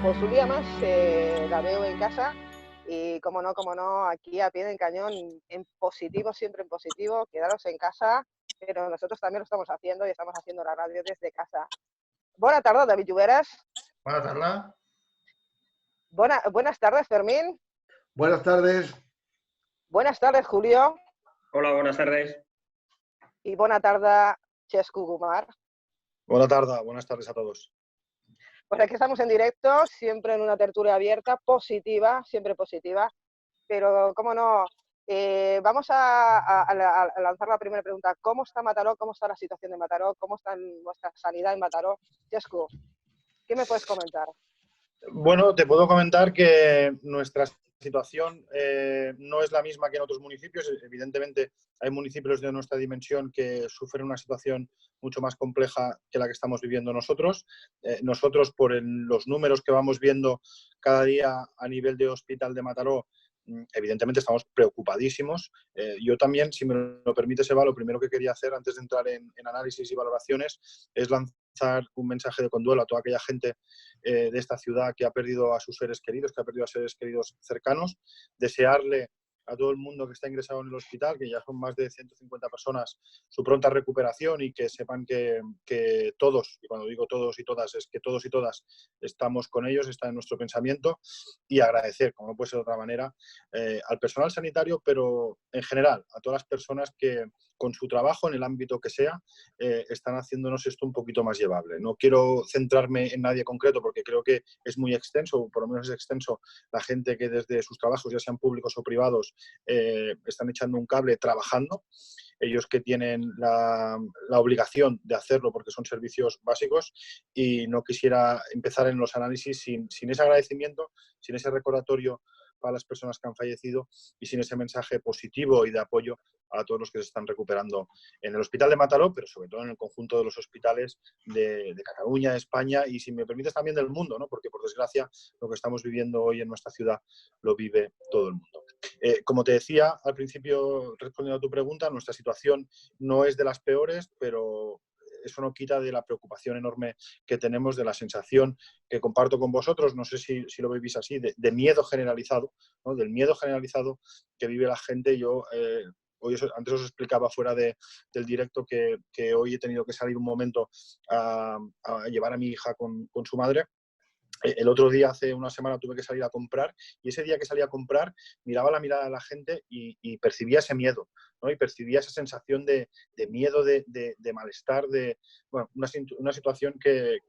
pues un día más la veo en casa y como no, aquí a pie del cañón, en positivo, siempre en positivo, quedaros en casa, pero nosotros también lo estamos haciendo y estamos haciendo la radio desde casa. Buenas tardes, David Lluveras. Buenas tardes. Buenas tardes, Fermín. Buenas tardes. Buenas tardes, Julio. Hola, buenas tardes. Y buena tarde, Chescu Gumar. Buenas tardes a todos. Pues aquí estamos en directo, siempre en una tertulia abierta, positiva, siempre positiva. Pero, cómo no, vamos a lanzar la primera pregunta. ¿Cómo está Mataró? ¿Cómo está la situación de Mataró? ¿Cómo está nuestra sanidad en Mataró? Chescu, ¿qué me puedes comentar? Bueno, te puedo comentar que nuestra situación no es la misma que en otros municipios. Evidentemente, hay municipios de nuestra dimensión que sufren una situación mucho más compleja que la que estamos viviendo nosotros. Nosotros, por los números que vamos viendo cada día a nivel de hospital de Mataró, evidentemente estamos preocupadísimos. Yo también, si me lo permite, Seba, lo primero que quería hacer antes de entrar en análisis y valoraciones es lanzar un mensaje de conduelo a toda aquella gente de esta ciudad que ha perdido a sus seres queridos, que ha perdido a seres queridos cercanos. Desearle a todo el mundo que está ingresado en el hospital, que ya son más de 150 personas, su pronta recuperación y que sepan que todos, y cuando digo todos y todas, es que todos y todas estamos con ellos, está en nuestro pensamiento, y agradecer, como no puede ser de otra manera, al personal sanitario, pero en general a todas las personas que con su trabajo, en el ámbito que sea, están haciéndonos esto un poquito más llevable. No quiero centrarme en nadie concreto porque creo que es muy extenso, o por lo menos es extenso, la gente que desde sus trabajos, ya sean públicos o privados, están echando un cable trabajando. Ellos que tienen la obligación de hacerlo porque son servicios básicos, y no quisiera empezar en los análisis sin ese agradecimiento, sin ese recordatorio para las personas que han fallecido y sin ese mensaje positivo y de apoyo a todos los que se están recuperando en el hospital de Mataró, pero sobre todo en el conjunto de los hospitales de Cataluña, de España y, si me permites, también del mundo, ¿no? Porque, por desgracia, lo que estamos viviendo hoy en nuestra ciudad lo vive todo el mundo. Como te decía al principio, respondiendo a tu pregunta, nuestra situación no es de las peores, pero eso no quita de la preocupación enorme que tenemos, de la sensación que comparto con vosotros, no sé si lo veis así, de miedo generalizado, ¿no? Del miedo generalizado que vive la gente. Yo antes os explicaba fuera del directo que hoy he tenido que salir un momento a llevar a mi hija con su madre. El otro día, hace una semana, tuve que salir a comprar, y ese día que salí a comprar miraba la mirada de la gente y percibía ese miedo, ¿no? Y percibía esa sensación de miedo, de malestar, bueno, una situación que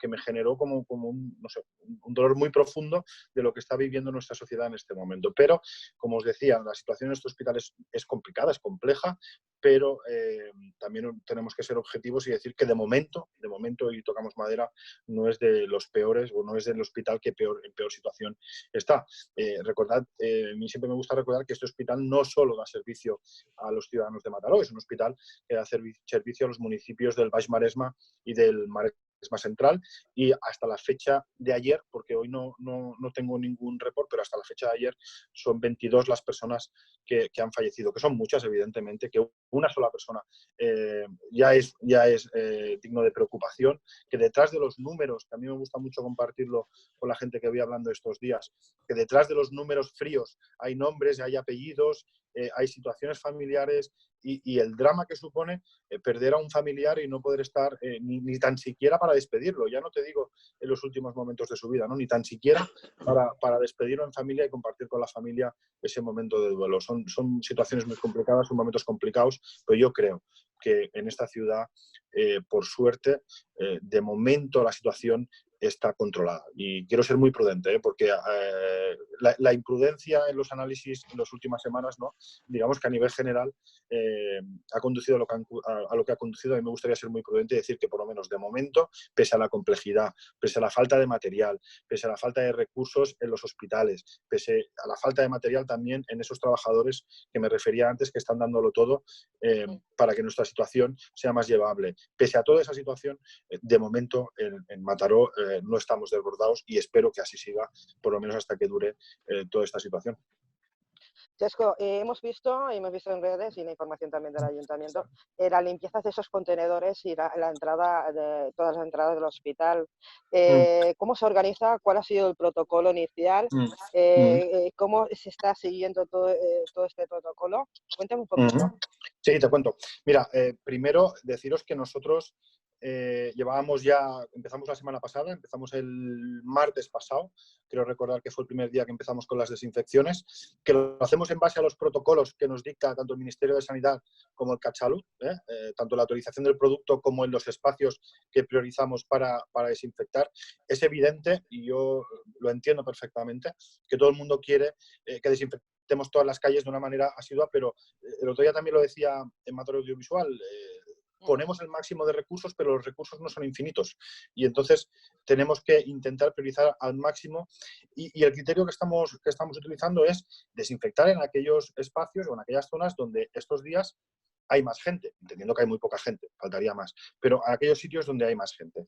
me generó como no sé, un dolor muy profundo de lo que está viviendo nuestra sociedad en este momento. Pero, como os decía, la situación en este hospital es complicada, es compleja, pero también tenemos que ser objetivos y decir que de momento, y tocamos madera, no es de los peores, o no es del hospital que en peor situación está. Recordad, a mí siempre me gusta recordar que este hospital no solo da servicio a los ciudadanos de Mataró, es un hospital que da servicio a los municipios del Baix Maresma y del Maresma Central, y hasta la fecha de ayer, porque hoy no tengo ningún report, pero hasta la fecha de ayer son 22 las personas que han fallecido, que son muchas, evidentemente, que una sola persona ya es digno de preocupación, que detrás de los números, que a mí me gusta mucho compartirlo con la gente que voy hablando estos días, que detrás de los números fríos hay nombres, hay apellidos, hay situaciones familiares y el drama que supone perder a un familiar y no poder estar ni tan siquiera para despedirlo. Ya no te digo en los últimos momentos de su vida, ¿no? Ni tan siquiera para despedirlo en familia y compartir con la familia ese momento de duelo. Son situaciones muy complicadas, son momentos complicados, pero yo creo que en esta ciudad, por suerte, de momento la situación está controlada. Y quiero ser muy prudente, porque la imprudencia en los análisis en las últimas semanas, ¿no? Digamos que a nivel general ha conducido a lo que ha conducido. A mí me gustaría ser muy prudente y decir que, por lo menos de momento, pese a la complejidad, pese a la falta de material, pese a la falta de recursos en los hospitales, pese a la falta de material también en esos trabajadores que me refería antes, que están dándolo todo para que nuestra situación sea más llevable. Pese a toda esa situación, de momento en Mataró no estamos desbordados, y espero que así siga, por lo menos hasta que dure toda esta situación. Chesco, hemos visto en redes y la información también del ayuntamiento, la limpieza de esos contenedores y la entrada de todas las entradas del hospital. Mm, ¿Cómo se organiza? ¿Cuál ha sido el protocolo inicial? mm, mm, ¿Cómo se está siguiendo todo este protocolo? Cuéntame un mm. poquito. Sí, te cuento. Mira, primero deciros que nosotros empezamos la semana pasada, empezamos el martes pasado, creo recordar que fue el primer día que empezamos con las desinfecciones, que lo hacemos en base a los protocolos que nos dicta tanto el Ministerio de Sanidad como el Catsalut, tanto la autorización del producto como en los espacios que priorizamos para desinfectar. Es evidente, y yo lo entiendo perfectamente, que todo el mundo quiere que desinfectemos todas las calles de una manera asidua, pero el otro día también lo decía en materia audiovisual, ponemos el máximo de recursos, pero los recursos no son infinitos. Y entonces tenemos que intentar priorizar al máximo. Y el criterio que estamos utilizando es desinfectar en aquellos espacios o en aquellas zonas donde estos días hay más gente, entendiendo que hay muy poca gente, faltaría más, pero en aquellos sitios donde hay más gente.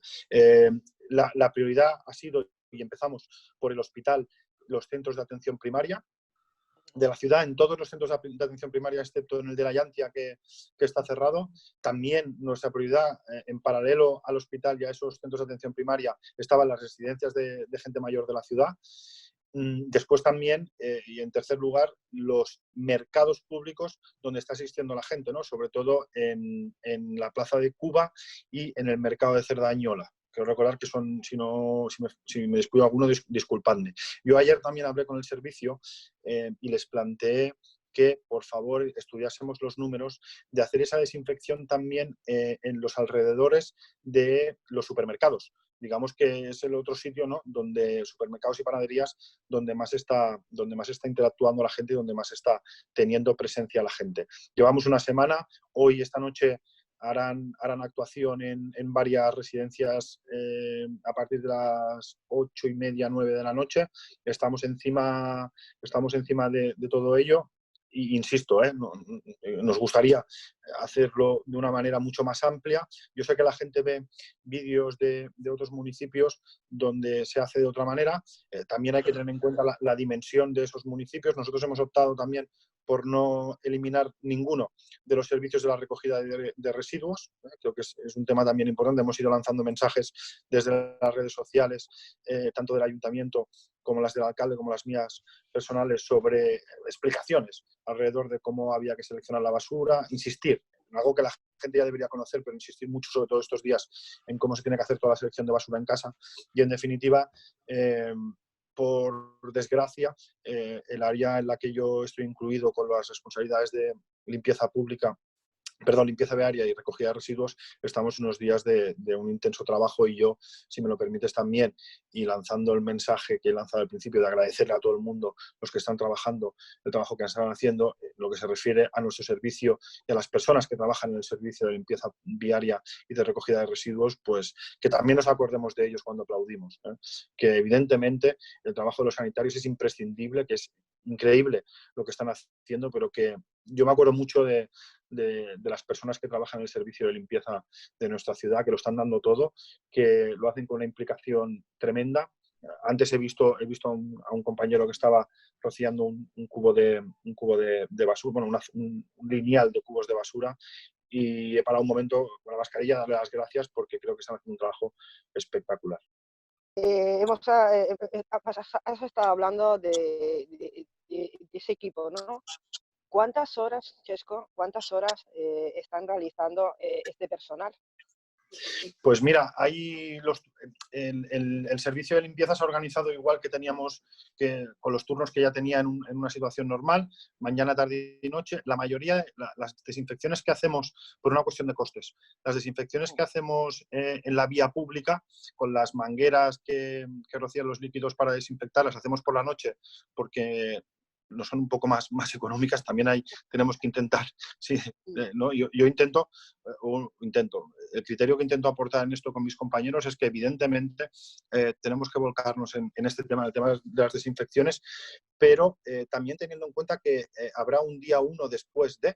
La prioridad ha sido, y empezamos por el hospital, los centros de atención primaria de la ciudad, en todos los centros de atención primaria, excepto en el de la Llantia, que está cerrado. También nuestra prioridad, en paralelo al hospital y a esos centros de atención primaria, estaban las residencias de gente mayor de la ciudad. Después también, y en tercer lugar, los mercados públicos donde está asistiendo la gente, ¿no? Sobre todo en la Plaza de Cuba y en el mercado de Cerdañola. Quiero recordar que son, si me descuido alguno, disculpadme. Yo ayer también hablé con el servicio y les planteé que, por favor, estudiásemos los números de hacer esa desinfección también en los alrededores de los supermercados. Digamos que es el otro sitio, ¿no?, donde supermercados y panaderías, donde más está interactuando la gente y donde más está teniendo presencia la gente. Llevamos una semana, hoy, esta noche, harán actuación en varias residencias a partir de las 8:30, 9 de la noche. Estamos encima de todo ello. Y insisto, nos gustaría hacerlo de una manera mucho más amplia. Yo sé que la gente ve vídeos de otros municipios donde se hace de otra manera. También hay que tener en cuenta la dimensión de esos municipios. Nosotros hemos optado también por no eliminar ninguno de los servicios de la recogida de residuos. Creo que es un tema también importante. Hemos ido lanzando mensajes desde las redes sociales, tanto del ayuntamiento como las del alcalde, como las mías personales, sobre explicaciones alrededor de cómo había que seleccionar la basura, insistir en algo que la gente ya debería conocer, pero insistir mucho, sobre todo estos días, en cómo se tiene que hacer toda la selección de basura en casa. Y, en definitiva, por desgracia, el área en la que yo estoy incluido con las responsabilidades de limpieza viaria y recogida de residuos, estamos unos días de un intenso trabajo, y yo, si me lo permites también, y lanzando el mensaje que he lanzado al principio de agradecerle a todo el mundo, los que están trabajando, el trabajo que están haciendo, lo que se refiere a nuestro servicio y a las personas que trabajan en el servicio de limpieza viaria y de recogida de residuos, pues que también nos acordemos de ellos cuando aplaudimos, que evidentemente el trabajo de los sanitarios es imprescindible, que es increíble lo que están haciendo, pero que yo me acuerdo mucho de las personas que trabajan en el servicio de limpieza de nuestra ciudad, que lo están dando todo, que lo hacen con una implicación tremenda. Antes he visto a un compañero que estaba rociando un cubo de basura, bueno, un lineal de cubos de basura, y he parado un momento con la mascarilla a darle las gracias, porque creo que están haciendo un trabajo espectacular. Has estado hablando de ese equipo, ¿no? ¿Cuántas horas, Chesco, están realizando este personal? Pues mira, el servicio de limpieza se ha organizado igual que teníamos, con los turnos que ya tenía en una situación normal, mañana, tarde y noche. La mayoría, las desinfecciones que hacemos, por una cuestión de costes, las desinfecciones que hacemos en la vía pública, con las mangueras que rocían los líquidos para desinfectar, las hacemos por la noche, porque no son un poco más económicas. También tenemos que intentar, sí, ¿no? Yo intento, el criterio que intento aportar en esto con mis compañeros es que, evidentemente, tenemos que volcarnos en este tema, el tema de las desinfecciones, pero también teniendo en cuenta que habrá un día 1 después de,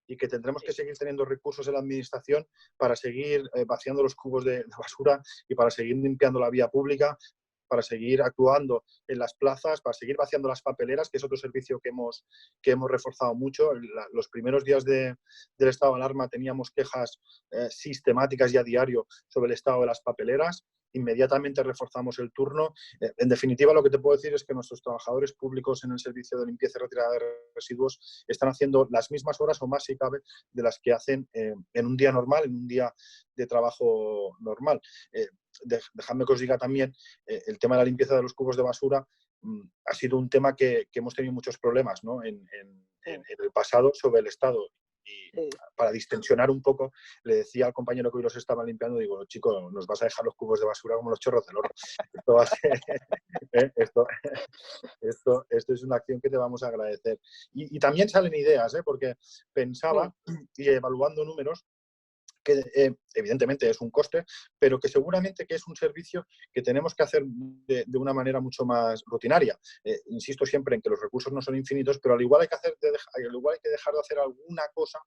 y que tendremos que seguir teniendo recursos en la administración para seguir vaciando los cubos de basura y para seguir limpiando la vía pública. para seguir actuando en las plazas, para seguir vaciando las papeleras, que es otro servicio que hemos reforzado mucho. Los primeros días del estado de alarma teníamos quejas sistemáticas y a diario sobre el estado de las papeleras. Inmediatamente reforzamos el turno. En definitiva, lo que te puedo decir es que nuestros trabajadores públicos en el servicio de limpieza y retirada de residuos están haciendo las mismas horas o más, si cabe, de las que hacen en un día normal, en un día de trabajo normal. Dejadme que os diga también, el tema de la limpieza de los cubos de basura ha sido un tema que hemos tenido muchos problemas, ¿no? en el pasado sobre el Estado. Y para distensionar un poco, le decía al compañero que hoy los estaba limpiando, digo, chico, nos vas a dejar los cubos de basura como los chorros del oro. Esto va a ser, esto es una acción que te vamos a agradecer. Y también salen ideas, porque pensaba, y evaluando números, que evidentemente es un coste, pero que seguramente que es un servicio que tenemos que hacer de una manera mucho más rutinaria. Insisto siempre en que los recursos no son infinitos, pero al igual hay que dejar de hacer alguna cosa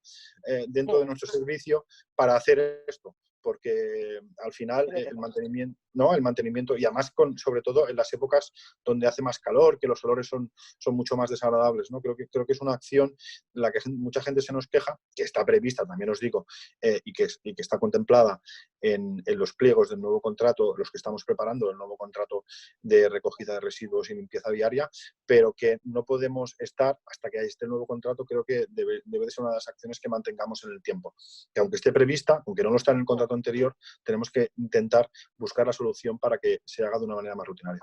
dentro de nuestro servicio para hacer esto, porque al final el mantenimiento, y además sobre todo en las épocas donde hace más calor, que los olores son mucho más desagradables, ¿no? Creo que es una acción en la que mucha gente se nos queja, que está prevista, también os digo, y que está contemplada en los pliegos del nuevo contrato, los que estamos preparando, el nuevo contrato de recogida de residuos y limpieza viaria, pero que no podemos estar hasta que esté el nuevo contrato. Creo que debe de ser una de las acciones que mantengamos en el tiempo, que aunque esté prevista, aunque no lo está en el contrato anterior, tenemos que intentar buscar la solución para que se haga de una manera más rutinaria.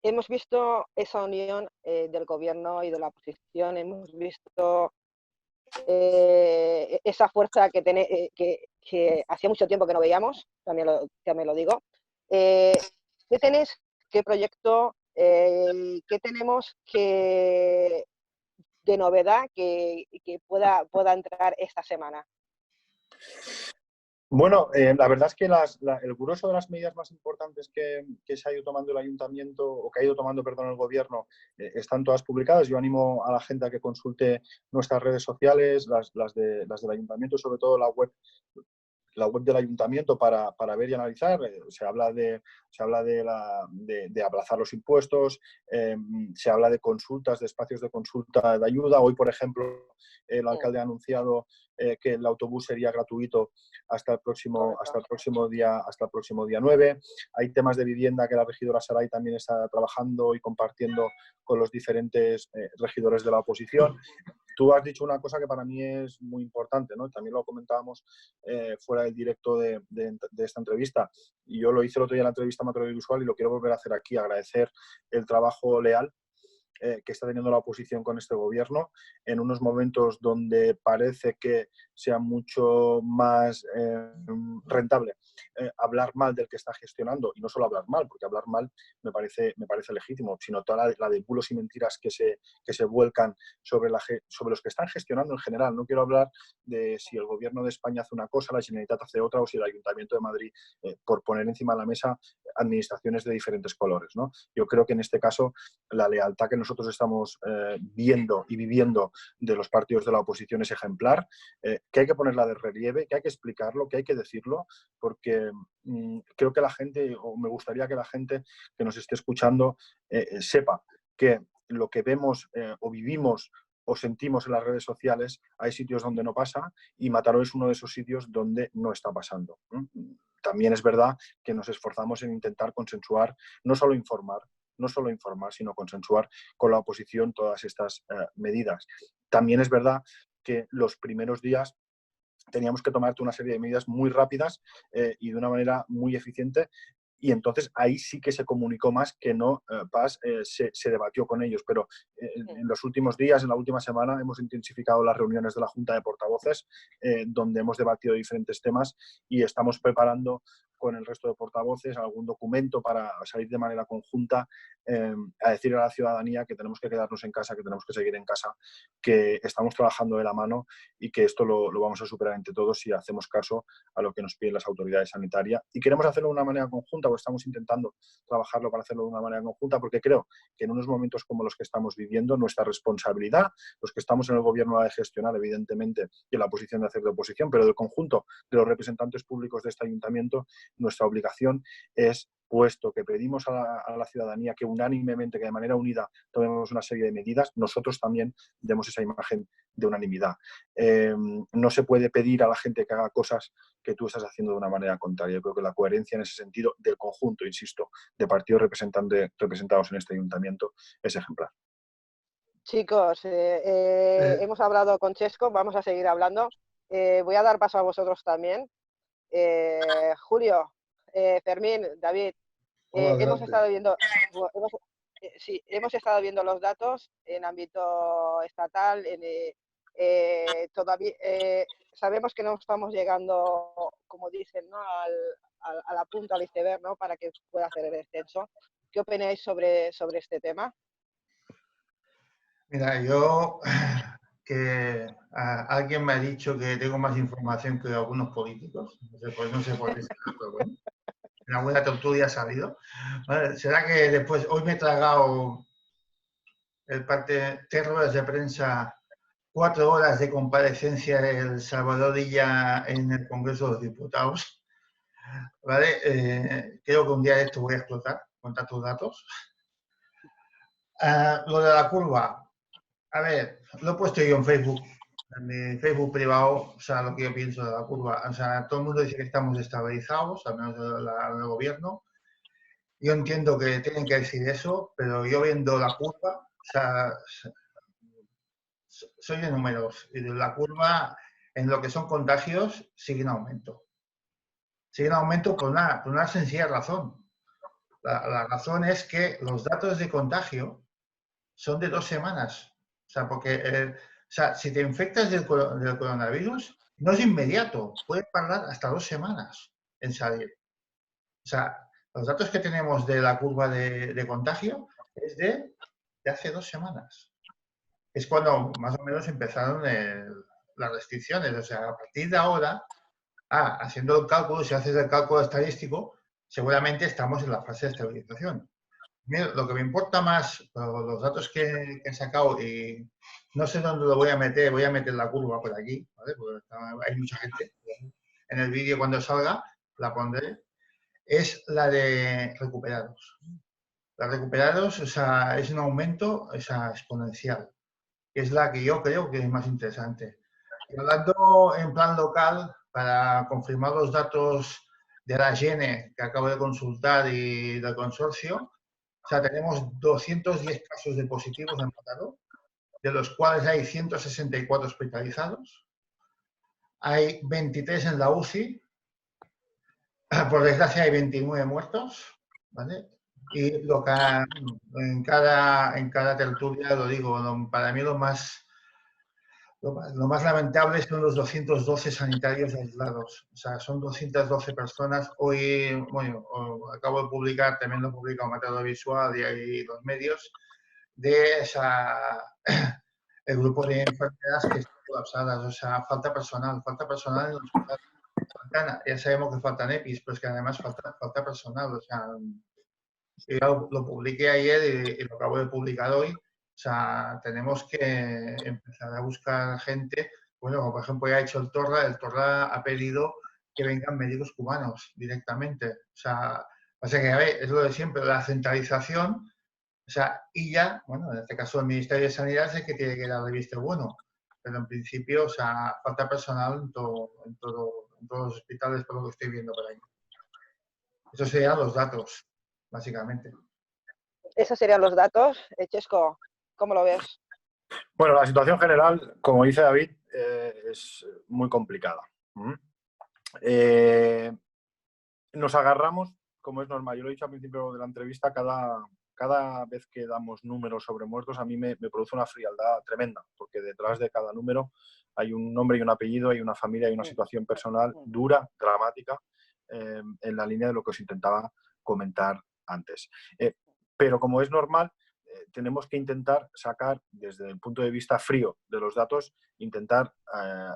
Hemos visto esa unión del gobierno y de la oposición, hemos visto esa fuerza que hacía mucho tiempo que no veíamos, también lo digo. ¿Qué tenéis, qué proyecto, qué tenemos de novedad que pueda entrar esta semana? Bueno, la verdad es que el grueso de las medidas más importantes que se ha ido tomando el ayuntamiento, o que ha ido tomando, perdón, el gobierno, están todas publicadas. Yo animo a la gente a que consulte nuestras redes sociales, las del ayuntamiento, sobre todo la web del ayuntamiento para ver y analizar. Se habla de aplazar los impuestos, se habla de consultas, de espacios de consulta de ayuda. Hoy, por ejemplo, el alcalde ha anunciado que el autobús sería gratuito hasta el próximo día 9. Hay temas de vivienda que la regidora Saray también está trabajando y compartiendo con los diferentes regidores de la oposición. Tú has dicho una cosa que para mí es muy importante, ¿no? También lo comentábamos fuera del directo de esta entrevista. Y yo lo hice el otro día en la entrevista Macro Visual y lo quiero volver a hacer aquí, agradecer el trabajo leal que está teniendo la oposición con este gobierno en unos momentos donde parece que sea mucho más rentable hablar mal del que está gestionando, y no solo hablar mal, porque hablar mal me parece legítimo, sino toda la de bulos y mentiras que se vuelcan sobre los que están gestionando en general. No quiero hablar de si el gobierno de España hace una cosa, la Generalitat hace otra, o si el Ayuntamiento de Madrid, por poner encima de la mesa administraciones de diferentes colores, ¿no? Yo creo que en este caso la lealtad que nosotros estamos viendo y viviendo de los partidos de la oposición es ejemplar, que hay que ponerla de relieve, que hay que explicarlo, que hay que decirlo, porque creo que la gente, o me gustaría que la gente que nos esté escuchando sepa que lo que vemos o vivimos o sentimos en las redes sociales, hay sitios donde no pasa, y Mataró es uno de esos sitios donde no está pasando. También es verdad que nos esforzamos en intentar consensuar, no solo informar, sino consensuar con la oposición todas estas medidas. También es verdad que los primeros días teníamos que tomar una serie de medidas muy rápidas y de una manera muy eficiente. Y entonces ahí sí que se comunicó más que no Paz se debatió con ellos. Pero en los últimos días, en la última semana, hemos intensificado las reuniones de la Junta de Portavoces, donde hemos debatido diferentes temas y estamos preparando con el resto de portavoces algún documento para salir de manera conjunta a decir a la ciudadanía que tenemos que quedarnos en casa, que tenemos que seguir en casa, que estamos trabajando de la mano y que esto lo vamos a superar entre todos si hacemos caso a lo que nos piden las autoridades sanitarias. Y queremos hacerlo de una manera conjunta, o estamos intentando trabajarlo para hacerlo de una manera conjunta, porque creo que en unos momentos como los que estamos viviendo, nuestra responsabilidad, los que estamos en el gobierno, la de gestionar, evidentemente, y en la posición de hacer de oposición, pero del conjunto de los representantes públicos de este ayuntamiento, nuestra obligación es, puesto que pedimos a la ciudadanía que unánimemente, que de manera unida tomemos una serie de medidas, nosotros también demos esa imagen de unanimidad. No se puede pedir a la gente que haga cosas que tú estás haciendo de una manera contraria. Yo creo que la coherencia en ese sentido del conjunto, insisto, de partidos representados en este ayuntamiento es ejemplar. Chicos, hemos hablado con Chesco, vamos a seguir hablando. Voy a dar paso a vosotros también. Julio, Fermín, David, hemos estado viendo los datos en ámbito estatal. Todavía sabemos que no estamos llegando, como dicen, ¿no?, a la punta del iceberg, ¿no?, para que pueda hacer el descenso. ¿Qué opináis sobre este tema? Mira, yo que alguien me ha dicho que tengo más información que algunos políticos, no sé por qué, pero bueno, en alguna tertulia ha salido. Vale, ¿será que después, hoy me he tragado el parte 3 horas de prensa, 4 horas de comparecencia del Salvador Illa en el Congreso de los Diputados? ¿Vale? Creo que un día de esto voy a explotar con tantos datos. Lo de la curva. A ver, lo he puesto yo en Facebook, en mi Facebook privado, o sea, lo que yo pienso de la curva. O sea, todo el mundo dice que estamos estabilizados, al menos el gobierno. Yo entiendo que tienen que decir eso, pero yo viendo la curva, o sea, soy de números, y de la curva, en lo que son contagios, sigue en aumento. Sigue en aumento por una sencilla razón. La razón es que los datos de contagio son de 2 semanas. O sea, porque si te infectas del coronavirus, no es inmediato, puede tardar hasta 2 semanas en salir. O sea, los datos que tenemos de la curva de contagio es de hace 2 semanas. Es cuando más o menos empezaron las restricciones. O sea, a partir de ahora, haciendo el cálculo, si haces el cálculo estadístico, seguramente estamos en la fase de estabilización. Lo que me importa más, los datos que he sacado, y no sé dónde lo voy a meter la curva por aquí, ¿vale? Porque hay mucha gente. En el vídeo cuando salga la pondré. Es la de recuperados. La recuperados, o sea, es un aumento, o sea, exponencial, que es la que yo creo que es más interesante. Y hablando en plan local, para confirmar los datos de la Gene que acabo de consultar y del consorcio, o sea, tenemos 210 casos de positivos en Mataró, de los cuales hay 164 hospitalizados. Hay 23 en la UCI. Por desgracia hay 29 muertos, ¿vale? Y lo que en cada tertulia lo digo, para mí lo más lamentable son los 212 sanitarios aislados. O sea, son 212 personas. Hoy, bueno, acabo de publicar, también lo he publicado Mataró Visual y hay los medios, de el grupo de enfermeras que están colapsadas. O sea, falta personal en el hospital. Ya sabemos que faltan EPIs, pero es que además falta personal. O sea, yo lo publiqué ayer y lo acabo de publicar hoy. O sea, tenemos que empezar a buscar gente. Bueno, como por ejemplo ya ha hecho el Torra ha pedido que vengan médicos cubanos directamente. O sea, que a ver, es lo de siempre, la centralización. O sea, y ya, bueno, en este caso el Ministerio de Sanidad es el que tiene que dar el visto bueno. Pero en principio, o sea, falta personal en todos los hospitales, por lo que estoy viendo por ahí. Esos serían los datos, básicamente. Esos serían los datos. Chesco, ¿cómo lo ves? Bueno, la situación general, como dice David, es muy complicada. Nos agarramos, como es normal, yo lo he dicho al principio de la entrevista, cada vez que damos números sobre muertos a mí me produce una frialdad tremenda, porque detrás de cada número hay un nombre y un apellido, hay una familia, hay una situación personal dura, dramática, en la línea de lo que os intentaba comentar antes. Pero como es normal, tenemos que intentar sacar, desde el punto de vista frío de los datos, intentar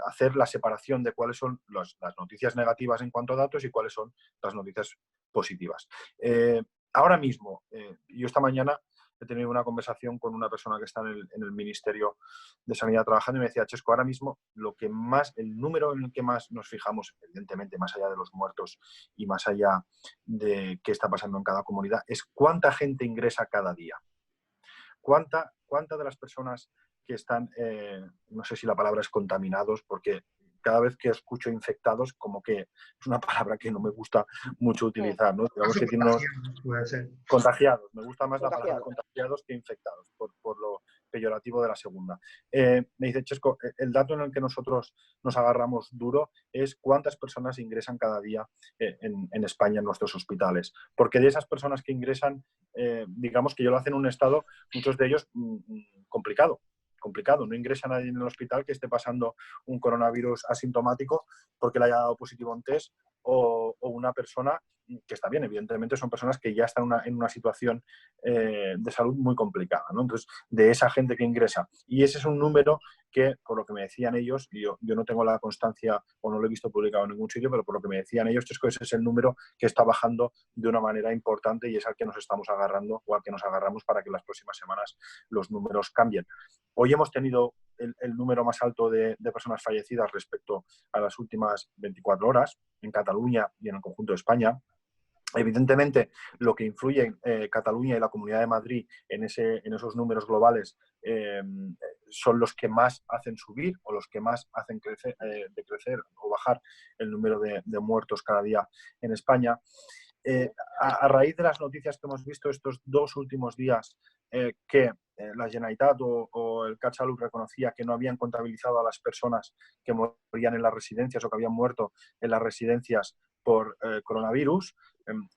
hacer la separación de cuáles son las noticias negativas en cuanto a datos y cuáles son las noticias positivas. Ahora mismo, yo esta mañana he tenido una conversación con una persona que está en el Ministerio de Sanidad trabajando y me decía, Chesco, ahora mismo el número en el que más nos fijamos, evidentemente más allá de los muertos y más allá de qué está pasando en cada comunidad, es cuánta gente ingresa cada día. ¿Cuánta de las personas que están, no sé si la palabra es contaminados, porque cada vez que escucho infectados, como que es una palabra que no me gusta mucho utilizar, ¿no? Digamos que tiene unos contagiados. Me gusta más la palabra contagiados que infectados, por lo peyorativo de la segunda. Me dice, Chesco, el dato en el que nosotros nos agarramos duro es cuántas personas ingresan cada día en España en nuestros hospitales. Porque de esas personas que ingresan, digamos que yo lo hacen en un estado, muchos de ellos complicado. No ingresa nadie en el hospital que esté pasando un coronavirus asintomático porque le haya dado positivo en test o una persona que está bien, evidentemente son personas que ya están en una situación de salud muy complicada, ¿no? Entonces, de esa gente que ingresa. Y ese es un número que, por lo que me decían ellos, y yo no tengo la constancia o no lo he visto publicado en ningún sitio, pero por lo que me decían ellos, es que ese es el número que está bajando de una manera importante y es al que nos estamos agarrando o al que nos agarramos para que las próximas semanas los números cambien. Hoy hemos tenido el número más alto de personas fallecidas respecto a las últimas 24 horas en Cataluña y en el conjunto de España. Evidentemente, lo que influye Cataluña y la Comunidad de Madrid en esos números globales son los que más hacen subir o los que más hacen crecer o bajar el número de muertos cada día en España. A raíz de las noticias que hemos visto estos 2 últimos días, que la Generalitat o el CatSalut reconocía que no habían contabilizado a las personas que morían en las residencias o que habían muerto en las residencias por coronavirus,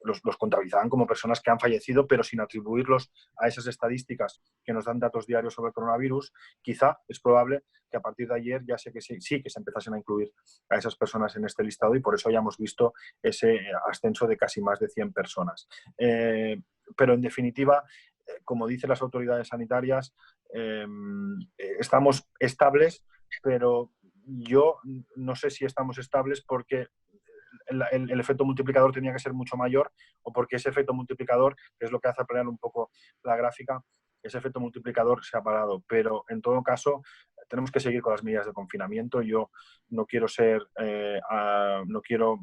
los contabilizaban como personas que han fallecido, pero sin atribuirlos a esas estadísticas que nos dan datos diarios sobre el coronavirus. Quizá es probable que a partir de ayer ya sé que sí que se empezasen a incluir a esas personas en este listado y por eso ya hemos visto ese ascenso de casi más de 100 personas. Pero en definitiva, como dicen las autoridades sanitarias, estamos estables, pero yo no sé si estamos estables porque el efecto multiplicador tenía que ser mucho mayor o porque ese efecto multiplicador, que es lo que hace planear un poco la gráfica, ese efecto multiplicador se ha parado. Pero en todo caso, tenemos que seguir con las medidas de confinamiento. Yo no quiero no quiero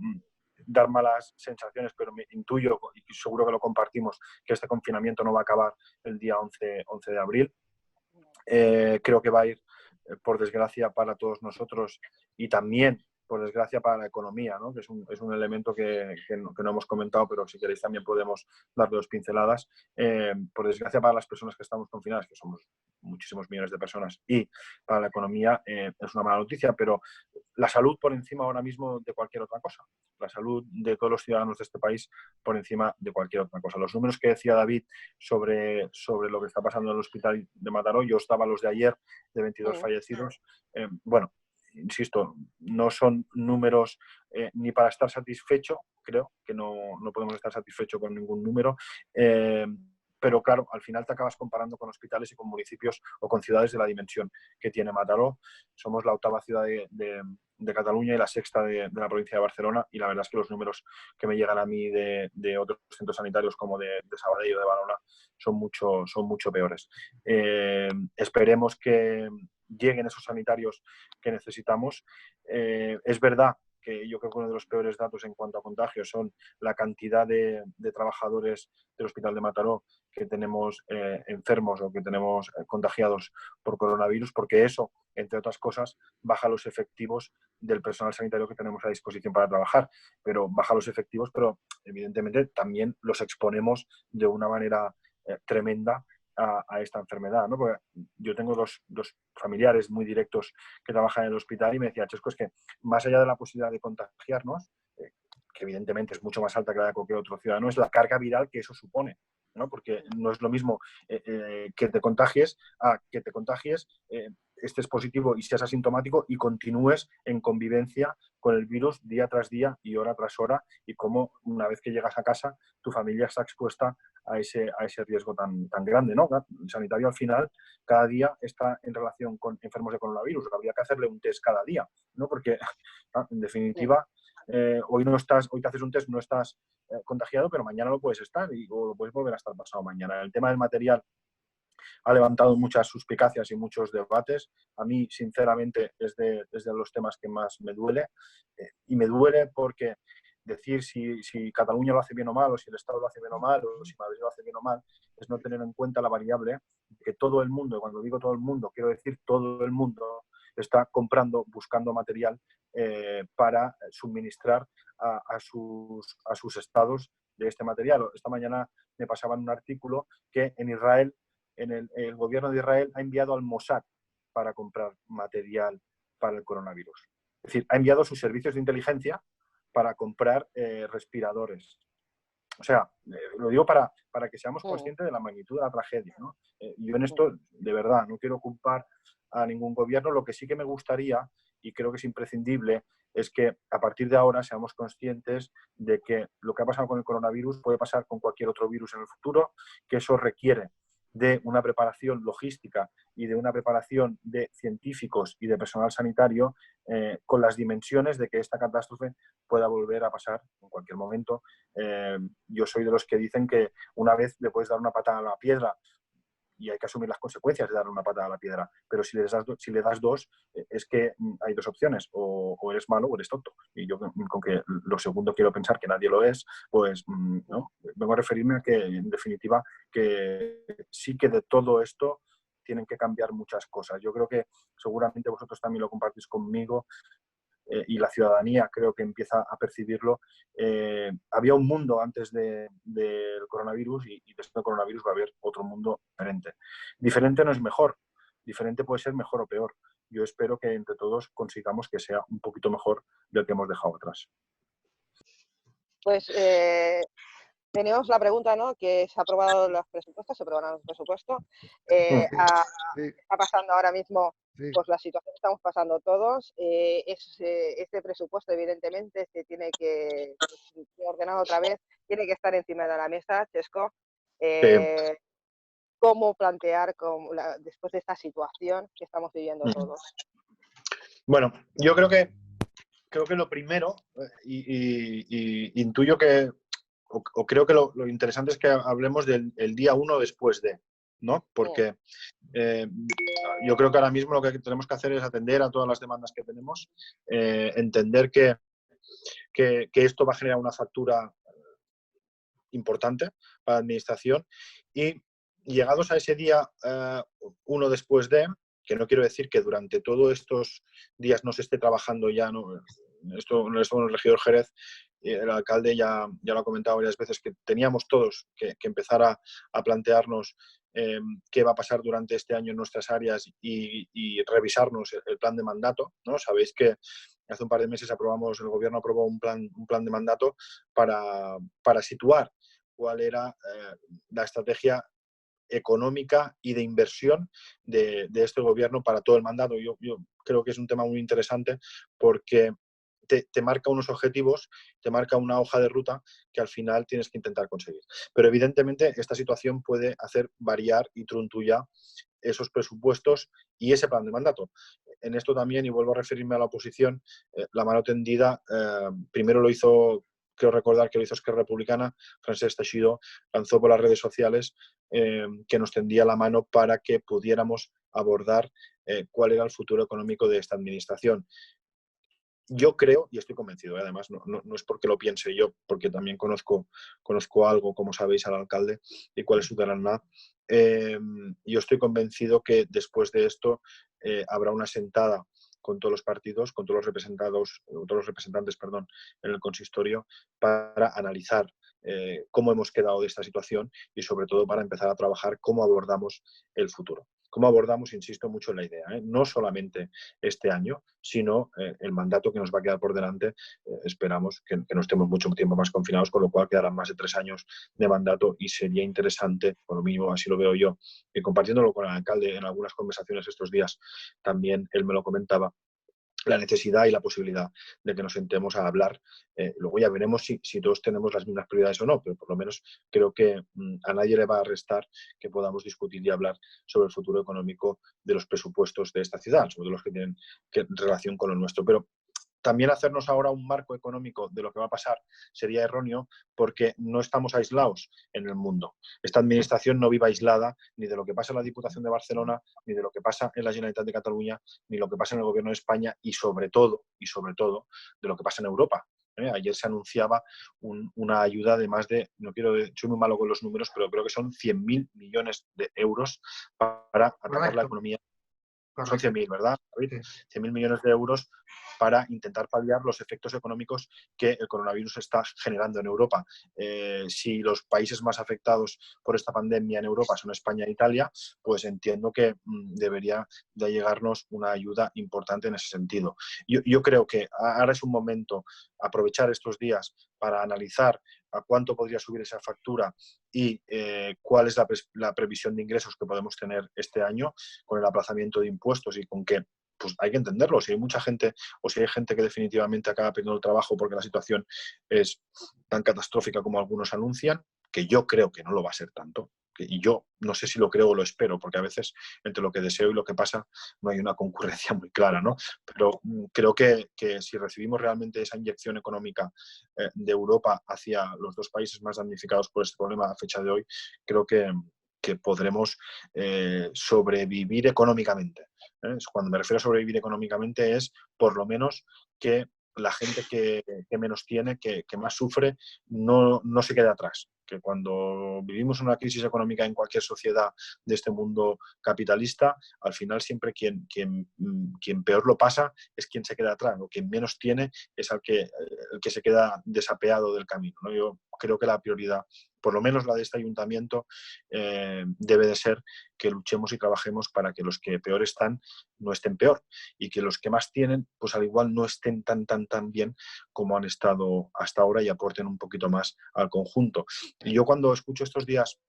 dar malas sensaciones, pero me intuyo, y seguro que lo compartimos, que este confinamiento no va a acabar el día 11 de abril. Creo que va a ir, por desgracia, para todos nosotros y también, por desgracia, para la economía, ¿no? Que es un elemento que no hemos comentado, pero si queréis también podemos dar 2 pinceladas. Por desgracia, para las personas que estamos confinadas, que somos muchísimos millones de personas, y para la economía es una mala noticia, pero la salud por encima ahora mismo de cualquier otra cosa. La salud de todos los ciudadanos de este país por encima de cualquier otra cosa. Los números que decía David sobre lo que está pasando en el hospital de Mataró, yo estaba los de ayer, de 22 fallecidos. Bueno, insisto, no son números ni para estar satisfecho, creo que no podemos estar satisfechos con ningún número, pero claro, al final te acabas comparando con hospitales y con municipios o con ciudades de la dimensión que tiene Mataró. Somos la 8ª ciudad de Cataluña y la 6ª de la provincia de Barcelona, y la verdad es que los números que me llegan a mí de otros centros sanitarios como de Sabadell o de Badalona son mucho peores. Esperemos que lleguen esos sanitarios que necesitamos. Es verdad que yo creo que uno de los peores datos en cuanto a contagios son la cantidad de trabajadores del Hospital de Mataró que tenemos enfermos o que tenemos contagiados por coronavirus, porque eso, entre otras cosas, baja los efectivos del personal sanitario que tenemos a disposición para trabajar. Pero baja los efectivos, pero evidentemente también los exponemos de una manera tremenda a esta enfermedad, ¿no? Porque yo tengo dos familiares muy directos que trabajan en el hospital y me decía, Chesco, es que más allá de la posibilidad de contagiarnos, que evidentemente es mucho más alta que la de cualquier otro ciudadano, es la carga viral que eso supone, ¿no? Porque no es lo mismo que te contagies a que te contagies, estés positivo y seas asintomático y continúes en convivencia con el virus día tras día y hora tras hora, y cómo una vez que llegas a casa tu familia está expuesta a ese riesgo tan grande, ¿no? El sanitario al final cada día está en relación con enfermos de coronavirus. Habría que hacerle un test cada día, ¿no? Porque en definitiva hoy te haces un test, no estás contagiado, pero mañana lo puedes estar o lo puedes volver a estar pasado mañana. El tema del material ha levantado muchas suspicacias y muchos debates. A mí, sinceramente, es de los temas que más me duele. Y me duele porque decir si Cataluña lo hace bien o mal, o si el Estado lo hace bien o mal, o si Madrid lo hace bien o mal, es no tener en cuenta la variable que todo el mundo, cuando digo todo el mundo, quiero decir todo el mundo, está comprando, buscando material para suministrar a sus estados de este material. Esta mañana me pasaban un artículo que en Israel, el gobierno de Israel ha enviado al Mossad para comprar material para el coronavirus. Es decir, ha enviado sus servicios de inteligencia para comprar respiradores. O sea, lo digo para que seamos conscientes de la magnitud de la tragedia, ¿no? Yo en esto, de verdad, no quiero culpar a ningún gobierno. Lo que sí que me gustaría, y creo que es imprescindible, es que a partir de ahora seamos conscientes de que lo que ha pasado con el coronavirus puede pasar con cualquier otro virus en el futuro, que eso requiere de una preparación logística y de una preparación de científicos y de personal sanitario con las dimensiones de que esta catástrofe pueda volver a pasar en cualquier momento. Yo soy de los que dicen que una vez le puedes dar una patada a la piedra y hay que asumir las consecuencias de darle una patada a la piedra, pero si le das dos, es que hay dos opciones, o eres malo o eres tonto. Y yo con que lo segundo quiero pensar que nadie lo es, pues no, vengo a referirme a que, en definitiva, que sí que de todo esto tienen que cambiar muchas cosas. Yo creo que seguramente vosotros también lo compartís conmigo, y la ciudadanía creo que empieza a percibirlo. Había un mundo antes del coronavirus y después del coronavirus va a haber otro mundo diferente. Diferente no es mejor, diferente puede ser mejor o peor. Yo espero que entre todos consigamos que sea un poquito mejor del que hemos dejado atrás. Pues tenemos la pregunta, ¿no? Que se ha aprobado los presupuestos, se aprobaron los presupuestos. Está pasando ahora mismo, pues la situación que estamos pasando todos. Este presupuesto, evidentemente, se tiene que ordenar otra vez, tiene que estar encima de la mesa, Chesco. ¿Cómo plantear después de esta situación que estamos viviendo todos? Bueno, yo creo que lo primero, y intuyo que, o creo que lo interesante es que hablemos del día 1 después de, ¿no? Porque yo creo que ahora mismo lo que tenemos que hacer es atender a todas las demandas que tenemos, entender que esto va a generar una factura importante para la administración, y llegados a ese día 1 después de, que no quiero decir que durante todos estos días no se esté trabajando ya, ¿no? Esto el regidor Jerez, el alcalde ya lo ha comentado varias veces, que teníamos todos que empezar a plantearnos qué va a pasar durante este año en nuestras áreas y revisarnos el plan de mandato, ¿no? Sabéis que hace un par de meses el gobierno aprobó un plan de mandato para situar cuál era la estrategia económica y de inversión de este gobierno para todo el mandato. Yo creo que es un tema muy interesante porque te marca unos objetivos, te marca una hoja de ruta que al final tienes que intentar conseguir. Pero evidentemente esta situación puede hacer variar y truntullar esos presupuestos y ese plan de mandato. En esto también, y vuelvo a referirme a la oposición, la mano tendida primero lo hizo, creo recordar que lo hizo Esquerra Republicana. Francesc Teixidó lanzó por las redes sociales que nos tendía la mano para que pudiéramos abordar cuál era el futuro económico de esta administración. Yo creo, y estoy convencido, además, no es porque lo piense yo, porque también conozco algo, como sabéis, al alcalde y cuál es su tarana. Yo estoy convencido que después de esto habrá una sentada con todos los partidos, con todos los representantes, en el consistorio, para analizar cómo hemos quedado de esta situación y sobre todo para empezar a trabajar cómo abordamos el futuro. Cómo abordamos, insisto mucho en la idea, no solamente este año, sino el mandato que nos va a quedar por delante. Esperamos que no estemos mucho tiempo más confinados, con lo cual quedarán más de 3 años de mandato, y sería interesante, por lo mínimo así lo veo yo, y compartiéndolo con el alcalde en algunas conversaciones estos días, también él me lo comentaba, la necesidad y la posibilidad de que nos sentemos a hablar. Luego ya veremos si todos tenemos las mismas prioridades o no, pero por lo menos creo que a nadie le va a restar que podamos discutir y hablar sobre el futuro económico de los presupuestos de esta ciudad, sobre los que tienen relación con lo nuestro. Pero también hacernos ahora un marco económico de lo que va a pasar sería erróneo, porque no estamos aislados en el mundo. Esta administración no vive aislada ni de lo que pasa en la Diputación de Barcelona, ni de lo que pasa en la Generalitat de Cataluña, ni lo que pasa en el Gobierno de España y sobre todo, de lo que pasa en Europa. Ayer se anunciaba una ayuda de más de, soy muy malo con los números, pero creo que son 100.000 millones de euros para atacar la economía. Son 100.000, ¿verdad, David? Sí. 100.000 millones de euros para intentar paliar los efectos económicos que el coronavirus está generando en Europa. Si los países más afectados por esta pandemia en Europa son España e Italia, pues entiendo que debería de llegarnos una ayuda importante en ese sentido. Yo creo que ahora es un momento, aprovechar estos días para analizar a cuánto podría subir esa factura y cuál es la previsión de ingresos que podemos tener este año con el aplazamiento de impuestos y con que pues hay que entenderlo. Si hay mucha gente o si hay gente que definitivamente acaba perdiendo el trabajo porque la situación es tan catastrófica como algunos anuncian, que yo creo que no lo va a ser tanto. Y yo no sé si lo creo o lo espero, porque a veces entre lo que deseo y lo que pasa no hay una concurrencia muy clara, ¿no? Pero creo que si recibimos realmente esa inyección económica de Europa hacia los dos países más damnificados por este problema a fecha de hoy, creo que podremos sobrevivir económicamente. Cuando me refiero a sobrevivir económicamente es por lo menos que la gente que menos tiene, que más sufre, no se quede atrás. Que cuando vivimos una crisis económica en cualquier sociedad de este mundo capitalista, al final siempre quien peor lo pasa es quien se queda atrás, o quien menos tiene es el que se queda desapeado del camino, ¿no? Yo creo que la prioridad, por lo menos la de este ayuntamiento, debe de ser que luchemos y trabajemos para que los que peor están no estén peor y que los que más tienen, pues al igual no estén tan bien como han estado hasta ahora y aporten un poquito más al conjunto. Y yo cuando escucho estos días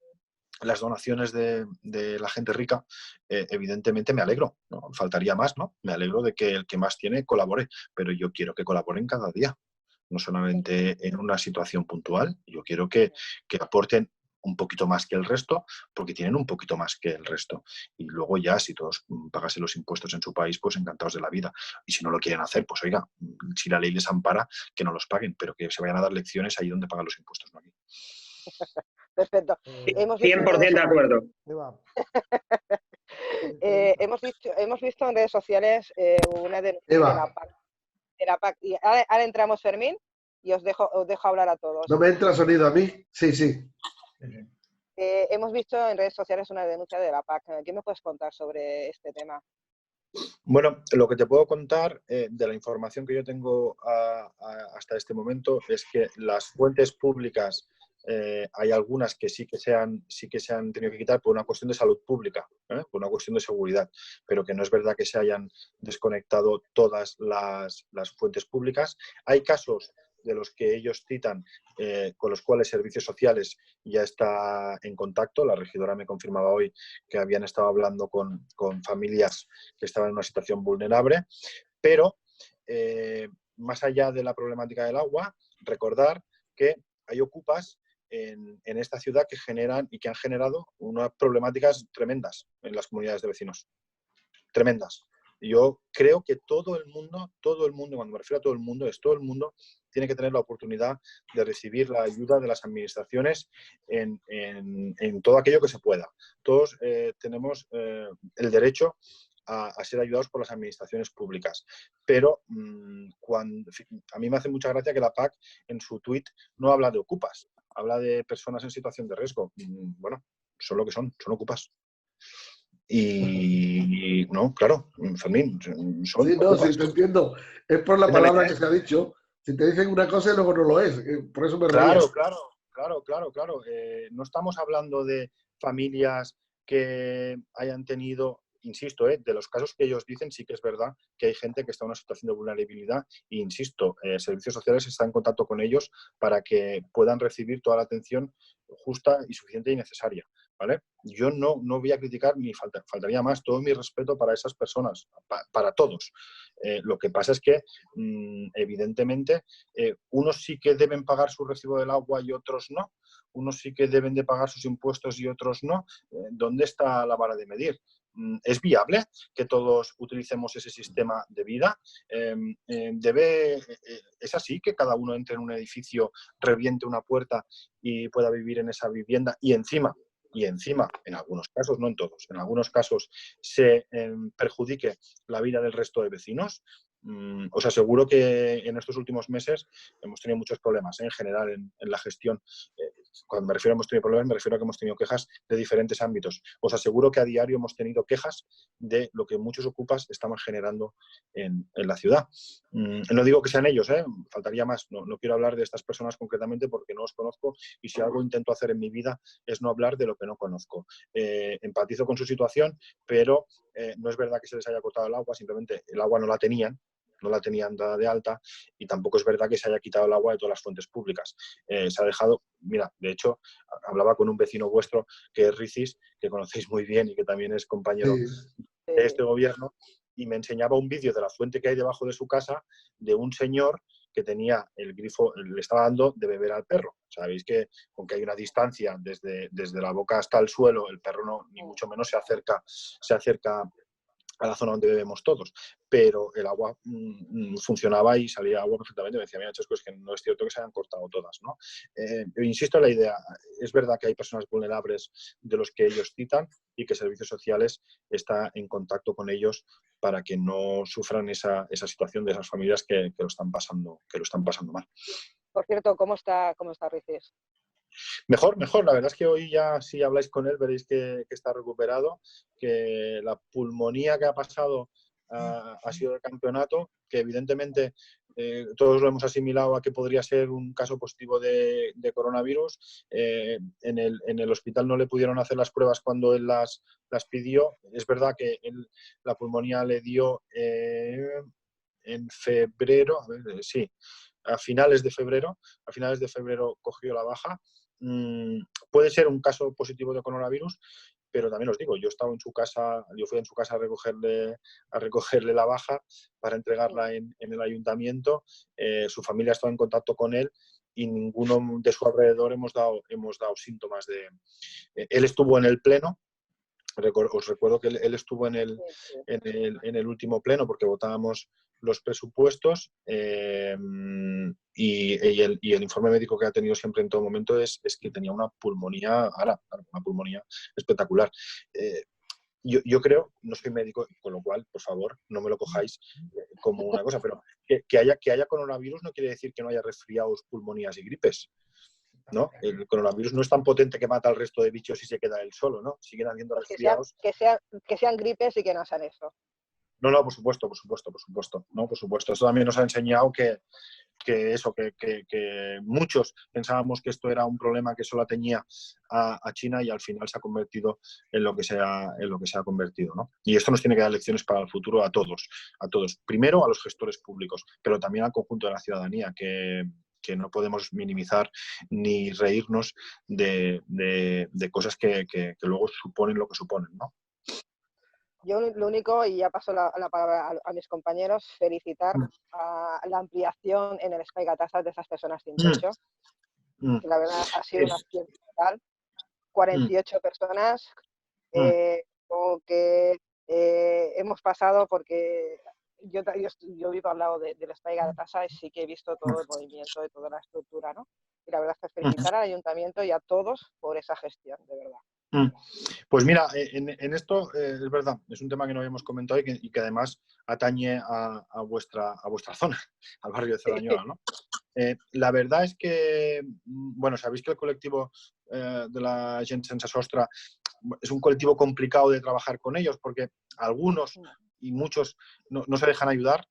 las donaciones de la gente rica, evidentemente me alegro, ¿no? Faltaría más, ¿no? Me alegro de que el que más tiene colabore, pero yo quiero que colaboren cada día, no solamente en una situación puntual. Yo quiero que aporten un poquito más que el resto, porque tienen un poquito más que el resto. Y luego ya, si todos pagasen los impuestos en su país, pues encantados de la vida. Y si no lo quieren hacer, pues oiga, si la ley les ampara, que no los paguen, pero que se vayan a dar lecciones ahí donde pagan los impuestos, no aquí. Perfecto. 100% de acuerdo. Hemos visto en redes sociales una denuncia de la PAC. Y ahora entramos, Fermín, y os dejo hablar a todos. ¿No me entra sonido a mí? Sí. Hemos visto en redes sociales una denuncia de la PAC. ¿Qué me puedes contar sobre este tema? Bueno, lo que te puedo contar de la información que yo tengo hasta este momento es que las fuentes públicas, hay algunas que sí que se han tenido que quitar por una cuestión de salud pública, por una cuestión de seguridad, pero que no es verdad que se hayan desconectado todas las fuentes públicas. Hay casos de los que ellos citan, con los cuales Servicios Sociales ya está en contacto. La regidora me confirmaba hoy que habían estado hablando con familias que estaban en una situación vulnerable, pero más allá de la problemática del agua, recordar que hay ocupas en esta ciudad que generan y que han generado unas problemáticas tremendas en las comunidades de vecinos. Tremendas. Yo creo que todo el mundo, cuando me refiero a todo el mundo, es todo el mundo tiene que tener la oportunidad de recibir la ayuda de las administraciones en todo aquello que se pueda. Todos tenemos el derecho a ser ayudados por las administraciones públicas. Pero a mí me hace mucha gracia que la PAC en su tuit no habla de ocupas, habla de personas en situación de riesgo. Bueno, son lo que son ocupas. Y no, claro, Fermín. Sí, te entiendo. Es por la palabra que se ha dicho. Si te dicen una cosa y luego no lo es. Por eso me reía. Claro. No estamos hablando de familias que hayan tenido, insisto, de los casos que ellos dicen, sí que es verdad que hay gente que está en una situación de vulnerabilidad e insisto, Servicios Sociales están en contacto con ellos para que puedan recibir toda la atención justa y suficiente y necesaria, ¿vale? Yo no voy a criticar ni faltaría más, todo mi respeto para esas personas, para todos. Lo que pasa es que, evidentemente, unos sí que deben pagar su recibo del agua y otros no. Unos sí que deben de pagar sus impuestos y otros no. ¿Dónde está la vara de medir? ¿Es viable que todos utilicemos ese sistema de vida? ¿Es así que cada uno entre en un edificio, reviente una puerta y pueda vivir en esa vivienda y encima, en algunos casos, no en todos, en algunos casos se perjudique la vida del resto de vecinos? Os aseguro que en estos últimos meses hemos tenido muchos problemas, en general en la gestión. Cuando me refiero a hemos tenido problemas, me refiero a que hemos tenido quejas de diferentes ámbitos. Os aseguro que a diario hemos tenido quejas de lo que muchos ocupas estaban generando en la ciudad. No digo que sean ellos, faltaría más. No quiero hablar de estas personas concretamente porque no os conozco, y si algo intento hacer en mi vida es no hablar de lo que no conozco. Empatizo con su situación, pero no es verdad que se les haya cortado el agua, simplemente el agua no la tenían dada de alta, y tampoco es verdad que se haya quitado el agua de todas las fuentes públicas. Se ha dejado, mira, de hecho, hablaba con un vecino vuestro que es Ricis, que conocéis muy bien y que también es compañero de este gobierno, y me enseñaba un vídeo de la fuente que hay debajo de su casa de un señor que tenía el grifo, le estaba dando de beber al perro. Sabéis que aunque hay una distancia desde la boca hasta el suelo, el perro no, ni mucho menos se acerca a la zona donde bebemos todos, pero el agua funcionaba y salía agua perfectamente. Me decía, mira, Chesco, es que no es cierto que se hayan cortado todas, ¿no? Insisto en la idea, es verdad que hay personas vulnerables de los que ellos citan y que Servicios Sociales está en contacto con ellos para que no sufran esa situación de esas familias que lo están pasando mal. Por cierto, ¿cómo está Ricis? Mejor. La verdad es que hoy ya, si habláis con él, veréis que está recuperado, que la pulmonía que ha pasado ha sido el campeonato, que evidentemente todos lo hemos asimilado a que podría ser un caso positivo de coronavirus. En el hospital no le pudieron hacer las pruebas cuando él las pidió. Es verdad que la pulmonía le dio en febrero, a finales de febrero cogió la baja. Puede ser un caso positivo de coronavirus, pero también os digo, yo fui en su casa a recogerle la baja para entregarla en el ayuntamiento. Su familia ha estado en contacto con él y ninguno de su alrededor hemos dado síntomas de... Él estuvo en el pleno. Os recuerdo que él estuvo en el último pleno porque votábamos los presupuestos, y el informe médico que ha tenido siempre en todo momento es que tenía una pulmonía espectacular. Yo creo, no soy médico, con lo cual, por favor, no me lo cojáis como una cosa, pero que haya coronavirus no quiere decir que no haya resfriados, pulmonías y gripes, ¿no? El coronavirus no es tan potente que mata al resto de bichos y se queda él solo, ¿no? Siguen habiendo resfriados. Que sean gripes y que no sean eso. No, por supuesto. No, por supuesto. Esto también nos ha enseñado que muchos pensábamos que esto era un problema que solo tenía a China, y al final se ha convertido en lo que se ha convertido, ¿no? Y esto nos tiene que dar lecciones para el futuro a todos. Primero a los gestores públicos, pero también al conjunto de la ciudadanía, que no podemos minimizar ni reírnos de cosas que luego suponen lo que suponen, ¿no? Yo lo único, y ya paso la palabra a mis compañeros, felicitar a la ampliación en el Espai Gatazas de esas personas sin techo, que la verdad ha sido una acción total. 48 personas, como que hemos pasado, porque yo vivo al lado del Espai Gatazas y sí que he visto todo el movimiento de toda la estructura, ¿no? Y la verdad es que felicitar al ayuntamiento y a todos por esa gestión, de verdad. Pues mira, en esto es verdad, es un tema que no habíamos comentado y que además atañe a vuestra zona, al barrio de Cerdañola, ¿no? La verdad es que, bueno, sabéis que el colectivo de la gent sense sostre es un colectivo complicado de trabajar con ellos, porque algunos y muchos no se dejan ayudar.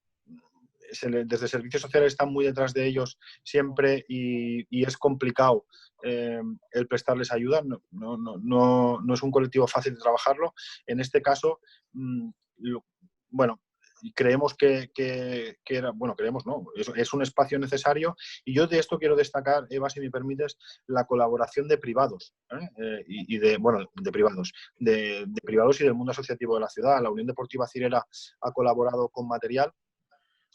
Desde Servicios Sociales están muy detrás de ellos siempre, y es complicado el prestarles ayuda. No es un colectivo fácil de trabajarlo. En este caso, bueno, creemos que era, bueno, creemos no, es un espacio necesario, y yo de esto quiero destacar, Eva, si me permites, la colaboración de privados, de privados y del mundo asociativo de la ciudad. La Unión Deportiva Cirera ha colaborado con material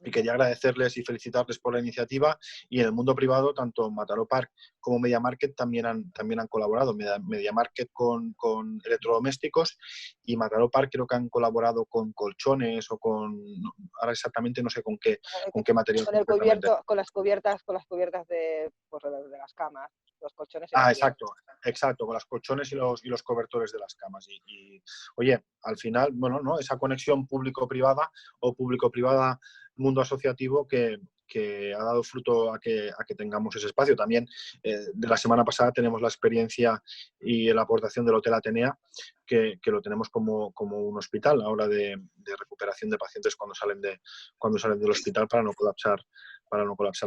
Y quería agradecerles y felicitarles por la iniciativa. Y en el mundo privado, tanto Mataró Park como Media Market también han colaborado. Media Market con electrodomésticos y Mataró Park creo que han colaborado con colchones o con... Ahora exactamente no sé con qué material. Con el cubierto, con las cubiertas de las camas, los colchones y las exacto, con las colchones y los cobertores de las camas. Oye, al final, bueno, ¿no? Esa conexión público-privada o público-privada mundo asociativo que ha dado fruto a que tengamos ese espacio. También de la semana pasada tenemos la experiencia y la aportación del Hotel Atenea, que lo tenemos como un hospital ahora de recuperación de pacientes cuando salen del hospital para no colapsar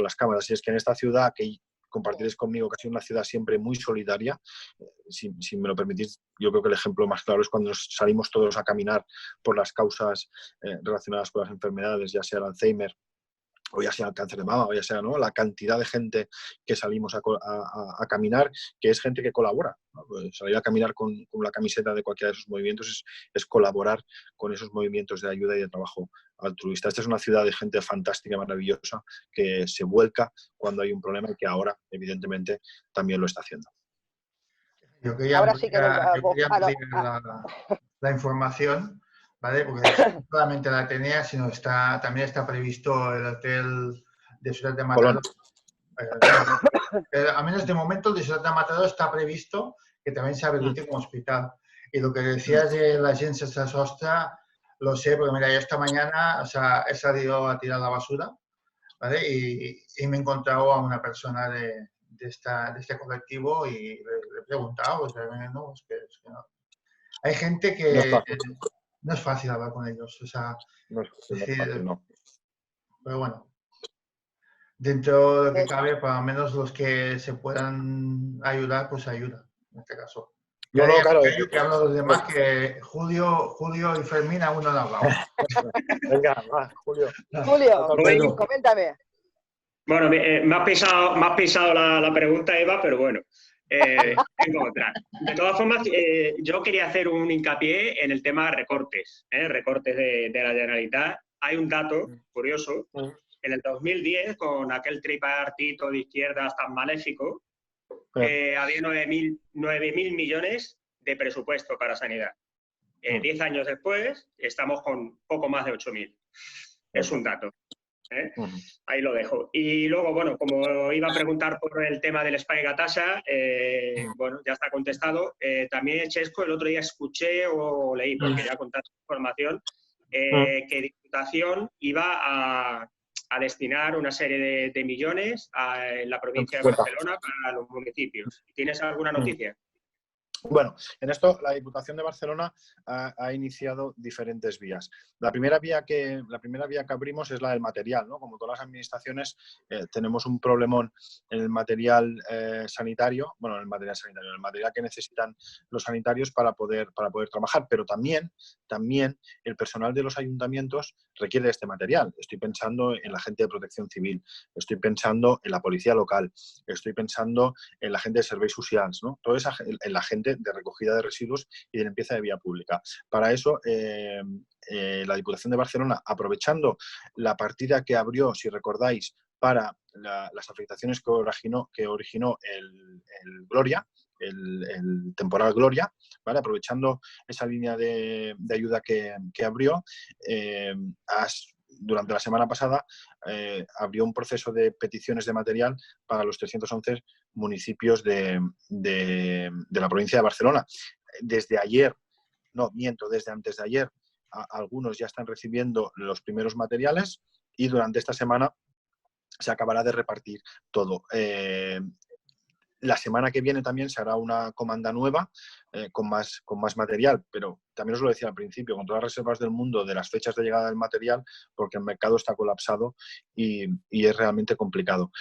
las camas. Así es que en esta ciudad, que compartiréis conmigo que ha sido una ciudad siempre muy solidaria, si me lo permitís, yo creo que el ejemplo más claro es cuando salimos todos a caminar por las causas relacionadas con las enfermedades, ya sea el Alzheimer o ya sea el cáncer de mama, o ya sea, ¿no?, la cantidad de gente que salimos a caminar, que es gente que colabora, ¿no? Pues salir a caminar con la camiseta de cualquiera de esos movimientos es colaborar con esos movimientos de ayuda y de trabajo altruista. Esta es una ciudad de gente fantástica, maravillosa, que se vuelca cuando hay un problema y que ahora, evidentemente, también lo está haciendo. Yo quería ahora sí que ampliar la información, ¿vale? Porque no solamente la Atenea, sino también está previsto el hotel de Ciudad de Mataró. Al menos de momento el de Ciudad de Mataró está previsto que también se habilite como hospital. Y lo que decías de la Agència de Sostre, lo sé, porque mira, yo esta mañana, o sea, he salido a tirar la basura, ¿vale? Y me he encontrado a una persona de este colectivo y le he preguntado, o sea, no, es que no. Hay gente que no es fácil hablar con ellos, o sea, no es fácil, no. Pero bueno, dentro de lo que cabe, para al menos los que se puedan ayudar, pues ayuda, en este caso. No, claro. Que hablo de los demás, que Julio y Fermín aún no han hablado. Venga, va, Julio. Julio, coméntame. Bueno, me has pisado la pregunta, Eva, pero bueno, tengo otra. De todas formas, yo quería hacer un hincapié en el tema de recortes de la Generalitat. Hay un dato curioso. En el 2010, con aquel tripartito de izquierdas tan maléfico, había 9.000 millones de presupuesto para sanidad. 10 años después, estamos con poco más de 8.000. Es un dato. Ahí lo dejo. Y luego, bueno, como iba a preguntar por el tema del Espai Gatasa, bueno, ya está contestado. También, Chesco, el otro día escuché o leí, porque quería contar información, que Diputación iba a destinar una serie de millones en la provincia de Barcelona para los municipios. ¿Tienes alguna noticia? Bueno, en esto la Diputación de Barcelona ha iniciado diferentes vías. La primera vía que abrimos es la del material, ¿no? Como todas las administraciones, tenemos un problemón en el material sanitario, bueno, en el material que necesitan los sanitarios para poder trabajar, pero también el personal de los ayuntamientos requiere este material. Estoy pensando en la gente de protección civil, estoy pensando en la policía local, estoy pensando en la gente de serveis socials, ¿no? Toda esa, en la gente de recogida de residuos y de limpieza de vía pública. Para eso, la Diputación de Barcelona, aprovechando la partida que abrió, si recordáis, para las afectaciones que originó el Gloria, el temporal Gloria, ¿vale? Aprovechando esa línea de ayuda que abrió, durante la semana pasada abrió un proceso de peticiones de material para los 311 municipios de la provincia de Barcelona. Desde antes de ayer, algunos ya están recibiendo los primeros materiales y durante esta semana se acabará de repartir todo. La semana que viene también se hará una comanda nueva con más material, pero también os lo decía al principio, con todas las reservas del mundo de las fechas de llegada del material, porque el mercado está colapsado y es realmente complicado.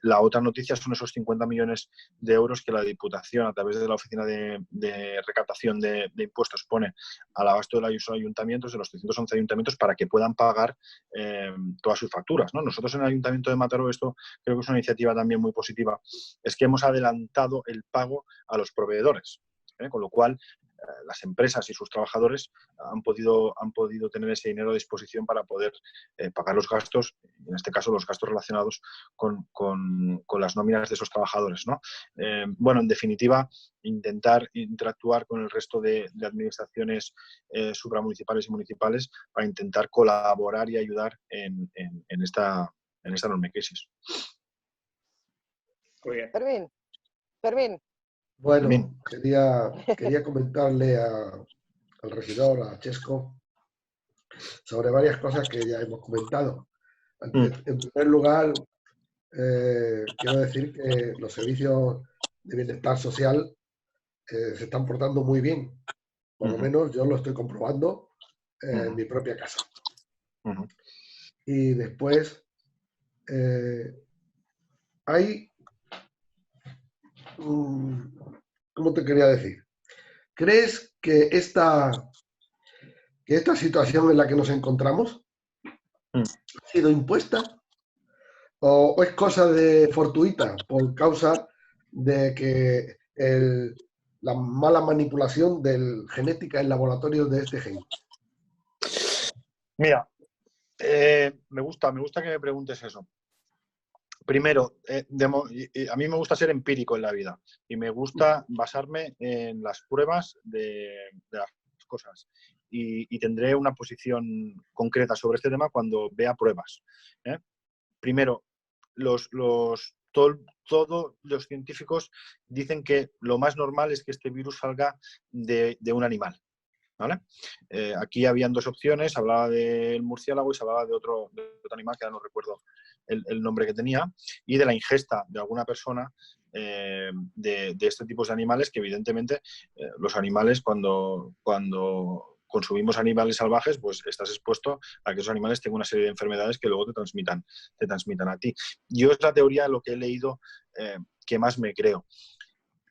La otra noticia son esos 50 millones de euros que la Diputación, a través de la Oficina de Recaptación de Impuestos, pone al abasto de los ayuntamientos, de los 311 ayuntamientos, para que puedan pagar todas sus facturas, ¿no? Nosotros en el Ayuntamiento de Mataró, esto creo que es una iniciativa también muy positiva, es que hemos adelantado el pago a los proveedores, con lo cual las empresas y sus trabajadores han podido tener ese dinero a disposición para poder pagar los gastos, en este caso los gastos relacionados con las nóminas de esos trabajadores, ¿no? Bueno, en definitiva, intentar interactuar con el resto de administraciones supramunicipales y municipales para intentar colaborar y ayudar en esta enorme crisis. Muy bien. Fermín. Bueno, quería comentarle al regidor, a Chesco, sobre varias cosas que ya hemos comentado. En primer lugar, quiero decir que los servicios de bienestar social se están portando muy bien. Por lo menos yo lo estoy comprobando en mi propia casa. Y después hay, ¿cómo te quería decir? ¿Crees que esta situación en la que nos encontramos ha sido impuesta o es cosa de fortuita por causa de que la mala manipulación de genética en laboratorios de este gen? Mira, me gusta que me preguntes eso. Primero, a mí me gusta ser empírico en la vida y me gusta basarme en las pruebas de las cosas y tendré una posición concreta sobre este tema cuando vea pruebas. Primero, todos los científicos dicen que lo más normal es que este virus salga de un animal. ¿Vale? Aquí habían dos opciones, hablaba del murciélago y se hablaba de otro animal que ahora no recuerdo el nombre que tenía, y de la ingesta de alguna persona de este tipo de animales, que evidentemente los animales cuando consumimos animales salvajes, pues estás expuesto a que esos animales tengan una serie de enfermedades que luego te transmitan a ti. Yo es la teoría de lo que he leído que más me creo.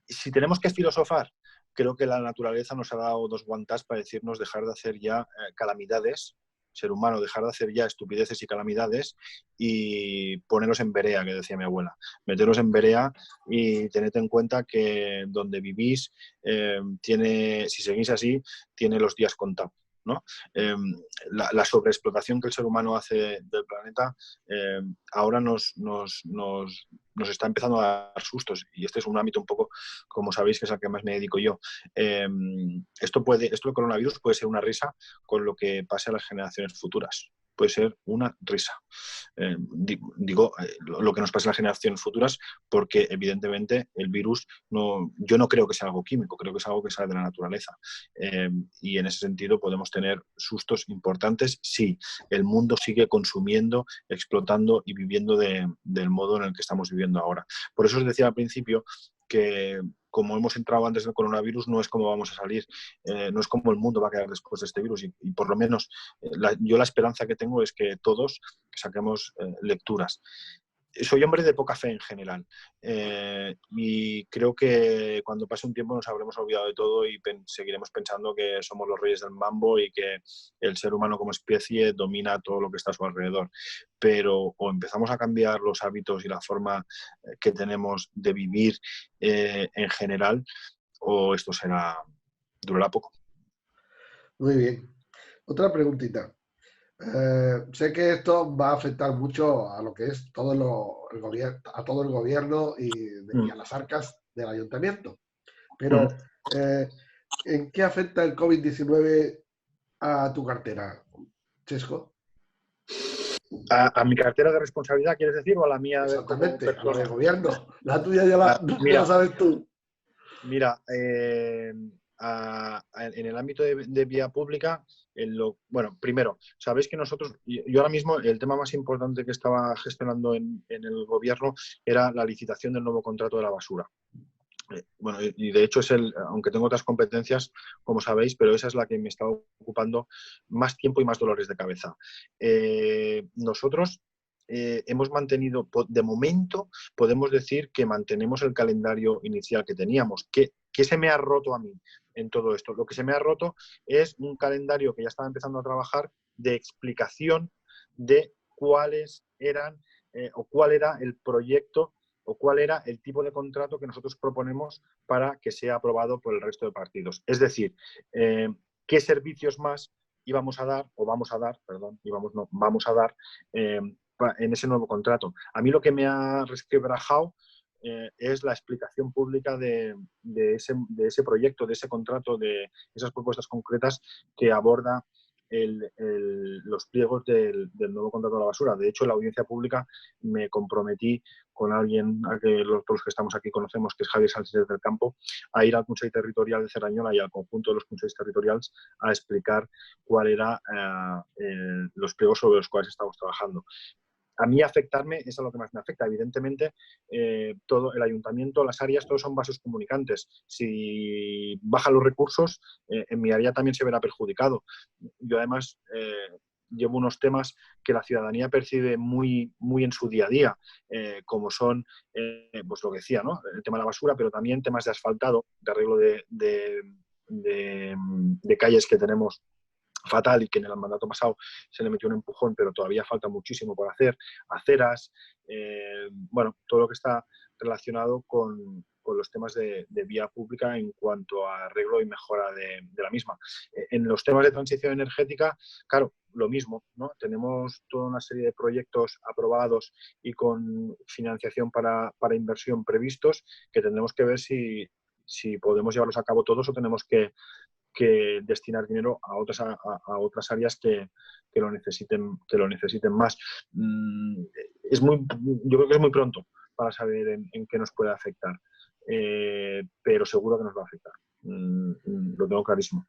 Si tenemos que filosofar, creo que la naturaleza nos ha dado dos guantas para decirnos dejar de hacer ya calamidades, ser humano, dejar de hacer ya estupideces y calamidades y ponerlos en verea, que decía mi abuela. Meteros en verea y tened en cuenta que donde vivís, si seguís así, tiene los días contados, ¿no? La sobreexplotación que el ser humano hace del planeta ahora nos está empezando a dar sustos, y este es un ámbito un poco, como sabéis, que es al que más me dedico yo. Esto del coronavirus puede ser una risa con lo que pase a las generaciones futuras. Puede ser una risa. Digo lo que nos pasa a las generaciones futuras porque evidentemente el virus yo no creo que sea algo químico, creo que es algo que sale de la naturaleza, y en ese sentido podemos tener sustos importantes si el mundo sigue consumiendo, explotando y viviendo del modo en el que estamos viviendo ahora. Por eso os decía al principio que como hemos entrado antes del coronavirus, no es como vamos a salir, no es como el mundo va a quedar después de este virus, y por lo menos yo la esperanza que tengo es que todos saquemos lecturas. Soy hombre de poca fe en general, y creo que cuando pase un tiempo nos habremos olvidado de todo y seguiremos pensando que somos los reyes del mambo y que el ser humano como especie domina todo lo que está a su alrededor. Pero o empezamos a cambiar los hábitos y la forma que tenemos de vivir en general, o esto durará poco. Muy bien. Otra preguntita. Sé que esto va a afectar mucho a lo que es todo el gobierno y a las arcas del ayuntamiento. Pero, ¿en qué afecta el COVID-19 a tu cartera, Chesco? ¿A mi cartera de responsabilidad, quieres decir, o a la mía? Exactamente, a la de gobierno. La tuya ya la sabes tú. Mira, en el ámbito de vía pública, bueno, primero, sabéis que nosotros, yo ahora mismo, el tema más importante que estaba gestionando en el gobierno era la licitación del nuevo contrato de la basura. Bueno, y de hecho aunque tengo otras competencias, como sabéis, pero esa es la que me está ocupando más tiempo y más dolores de cabeza. Nosotros hemos mantenido, de momento, podemos decir que mantenemos el calendario inicial que teníamos. ¿Qué se me ha roto a mí en todo esto? Lo que se me ha roto es un calendario que ya estaba empezando a trabajar de explicación de cuáles eran o cuál era el proyecto o cuál era el tipo de contrato que nosotros proponemos para que sea aprobado por el resto de partidos. Es decir, qué servicios más íbamos a dar, o vamos a dar, perdón, vamos a dar en ese nuevo contrato. A mí lo que me ha resquebrajado es la explicación pública de ese proyecto, de ese contrato, de esas propuestas concretas que aborda los pliegos del nuevo contrato de la basura. De hecho, en la audiencia pública me comprometí con alguien a que todos los que estamos aquí conocemos, que es Javier Sánchez del Campo, a ir al Consell Territorial de Cerdanyola y al conjunto de los consells territorials a explicar cuál era los pliegos sobre los cuales estamos trabajando. A mí afectarme es a lo que más me afecta. Evidentemente, todo el ayuntamiento, las áreas, todos son vasos comunicantes. Si bajan los recursos, en mi área también se verá perjudicado. Yo además llevo unos temas que la ciudadanía percibe muy, muy en su día a día, como son, pues lo que decía, ¿no? El tema de la basura, pero también temas de asfaltado, de arreglo de calles que tenemos fatal y que en el mandato pasado se le metió un empujón, pero todavía falta muchísimo por hacer, aceras, bueno, todo lo que está relacionado con los temas de vía pública en cuanto a arreglo y mejora de la misma. En los temas de transición energética, claro, lo mismo, ¿no? Tenemos toda una serie de proyectos aprobados y con financiación para inversión previstos que tendremos que ver si podemos llevarlos a cabo todos o tenemos que destinar dinero a otras áreas que lo necesiten más. Yo creo que es muy pronto para saber en qué nos puede afectar, pero seguro que nos va a afectar. Lo tengo clarísimo.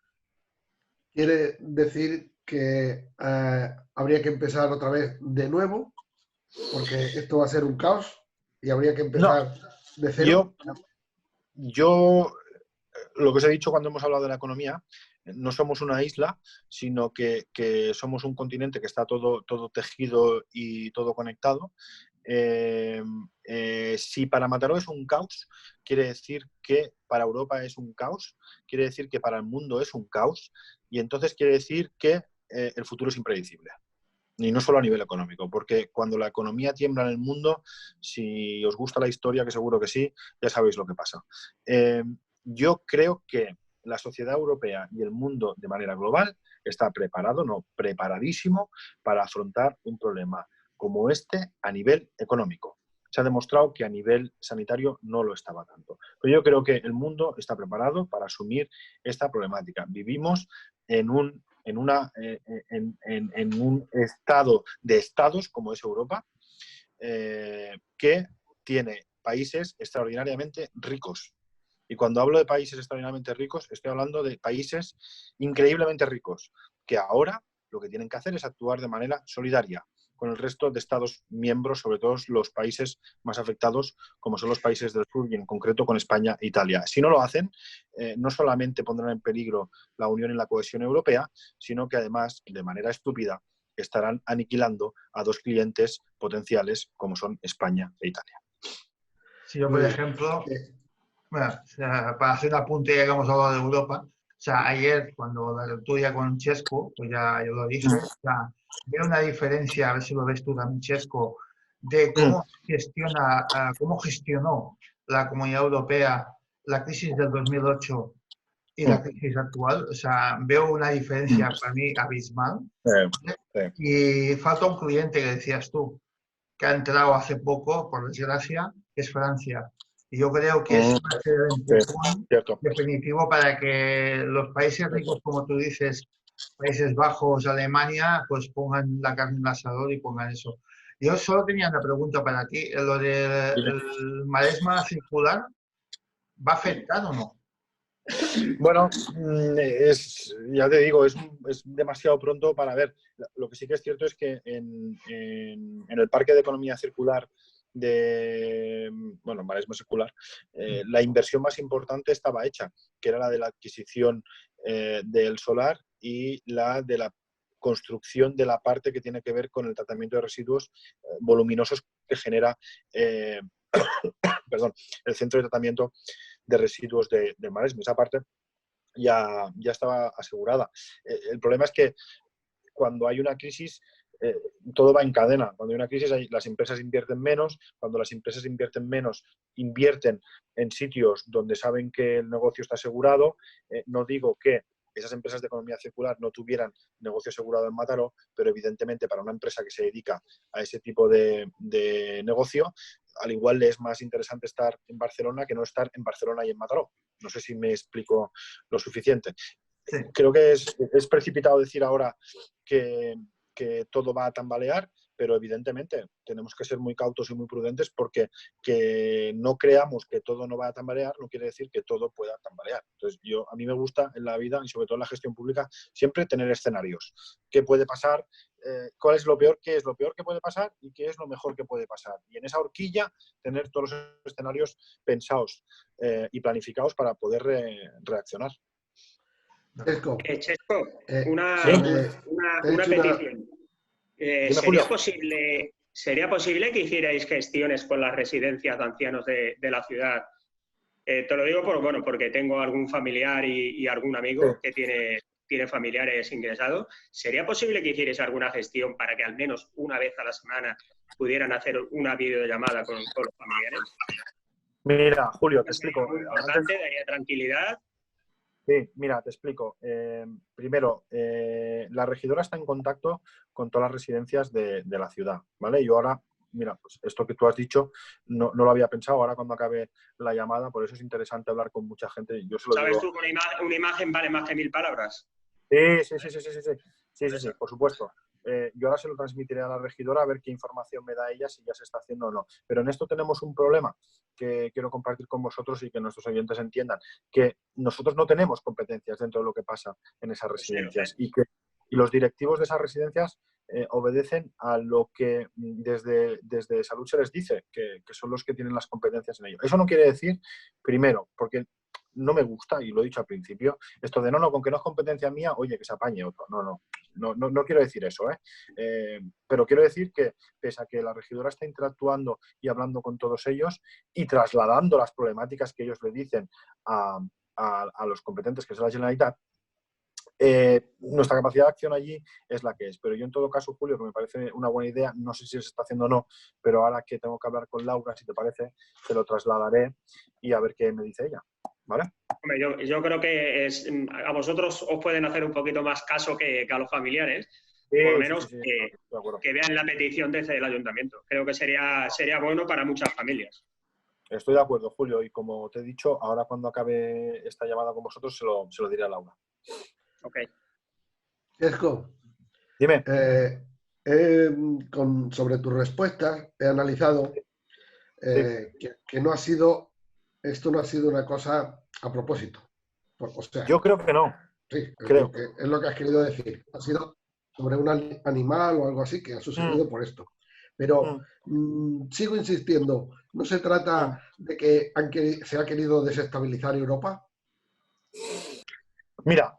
¿Quiere decir que habría que empezar otra vez de nuevo? Porque esto va a ser un caos y habría que empezar de cero. Yo lo que os he dicho cuando hemos hablado de la economía, no somos una isla, sino que somos un continente que está todo tejido y todo conectado. Si para Mataró es un caos, quiere decir que para Europa es un caos, quiere decir que para el mundo es un caos, y entonces quiere decir que el futuro es impredecible. Y no solo a nivel económico, porque cuando la economía tiembla en el mundo, si os gusta la historia, que seguro que sí, ya sabéis lo que pasa. Yo creo que la sociedad europea y el mundo de manera global está preparado, no, preparadísimo para afrontar un problema como este a nivel económico. Se ha demostrado que a nivel sanitario no lo estaba tanto. Pero yo creo que el mundo está preparado para asumir esta problemática. Vivimos en un estado de estados como es Europa, que tiene países extraordinariamente ricos. Y cuando hablo de países extraordinariamente ricos, estoy hablando de países increíblemente ricos, que ahora lo que tienen que hacer es actuar de manera solidaria con el resto de Estados miembros, sobre todo los países más afectados, como son los países del sur y en concreto con España e Italia. Si no lo hacen, no solamente pondrán en peligro la unión y la cohesión europea, sino que además, de manera estúpida, estarán aniquilando a dos clientes potenciales como son España e Italia. Si yo, por ejemplo, bueno, o sea, para hacer un apunte, ya que hemos hablado de Europa, o sea, ayer cuando la tertulia con Chesco, pues ya yo lo dije, o sea, veo una diferencia, a ver si lo ves tú también, Chesco, de cómo gestionó la Comunidad Europea la crisis del 2008 y la crisis actual. O sea, veo una diferencia para mí abismal. Y falta un cliente que decías tú, que ha entrado hace poco, por desgracia, que es Francia. Y yo creo que es el empujón definitivo para que los países ricos, como tú dices, Países Bajos, Alemania, pues pongan la carne en el asador y pongan eso. Yo solo tenía una pregunta para ti. ¿Lo del maresma circular va a afectar o no? Bueno, ya te digo, es demasiado pronto para ver. Lo que sí que es cierto es que en el Parque de Economía Circular Maresma Circular, la inversión más importante estaba hecha, que era la de la adquisición del solar y la de la construcción de la parte que tiene que ver con el tratamiento de residuos voluminosos que genera el centro de tratamiento de residuos de Maresme. Esa parte ya estaba asegurada. El problema es que cuando hay una crisis todo va en cadena. Cuando hay una crisis, las empresas invierten menos. Cuando las empresas invierten menos, invierten en sitios donde saben que el negocio está asegurado. No digo que esas empresas de economía circular no tuvieran negocio asegurado en Mataró, pero evidentemente para una empresa que se dedica a ese tipo de negocio, al igual le es más interesante estar en Barcelona que no estar en Barcelona y en Mataró. No sé si me explico lo suficiente. Sí. Creo que es precipitado decir ahora que todo va a tambalear, pero evidentemente tenemos que ser muy cautos y muy prudentes, porque que no creamos que todo no va a tambalear no quiere decir que todo pueda tambalear. Entonces, a mí me gusta en la vida, y sobre todo en la gestión pública, siempre tener escenarios. ¿Qué puede pasar? ¿Cuál es lo peor? ¿Qué es lo peor que puede pasar? ¿Y qué es lo mejor que puede pasar? Y en esa horquilla tener todos los escenarios pensados y planificados para poder reaccionar. Chesco, Chesco, una una petición. Julio. ¿Sería posible que hicierais gestiones con las residencias de ancianos de la ciudad? Te lo digo porque tengo algún familiar y algún amigo que tiene familiares ingresados. ¿Sería posible que hicierais alguna gestión para que al menos una vez a la semana pudieran hacer una videollamada con los familiares? Mira, Julio, te explico. Muy importante, daría tranquilidad. Sí, mira, te explico. Primero, la regidora está en contacto con todas las residencias de la ciudad, ¿vale? Yo ahora, mira, pues esto que tú has dicho no lo había pensado. Ahora cuando acabe la llamada, por eso es interesante hablar con mucha gente. Yo se lo ¿Sabes digo. tú que una imagen vale más que 1000 palabras? Sí, por supuesto. Yo ahora se lo transmitiré a la regidora a ver qué información me da ella, si ya se está haciendo o no. Pero en esto tenemos un problema que quiero compartir con vosotros y que nuestros oyentes entiendan, que nosotros no tenemos competencias dentro de lo que pasa en esas residencias, y los directivos de esas residencias obedecen a lo que desde salud se les dice, que son los que tienen las competencias en ello. Eso no quiere decir, primero, porque no me gusta, y lo he dicho al principio, esto de no, con que no es competencia mía, oye, que se apañe otro. No quiero decir eso, pero quiero decir que, pese a que la regidora está interactuando y hablando con todos ellos y trasladando las problemáticas que ellos le dicen a los competentes, que es la Generalitat, nuestra capacidad de acción allí es la que es. Pero yo, en todo caso, Julio, que me parece una buena idea, no sé si se está haciendo o no, pero ahora que tengo que hablar con Laura, si te parece, te lo trasladaré y a ver qué me dice ella, ¿vale? Hombre, yo creo que a vosotros os pueden hacer un poquito más caso que a los familiares, por lo menos que vean la petición desde el ayuntamiento. Creo que sería bueno para muchas familias. Estoy de acuerdo, Julio, y como te he dicho, ahora cuando acabe esta llamada con vosotros se lo diré a Laura. Ok. Chesco, dime. Sobre tus respuestas he analizado que esto no ha sido una cosa a propósito. O sea, yo creo que no. Sí, creo. Es lo que has querido decir. Ha sido sobre un animal o algo así que ha sucedido por esto. Pero sigo insistiendo, ¿no se trata de que se ha querido desestabilizar Europa? Mira,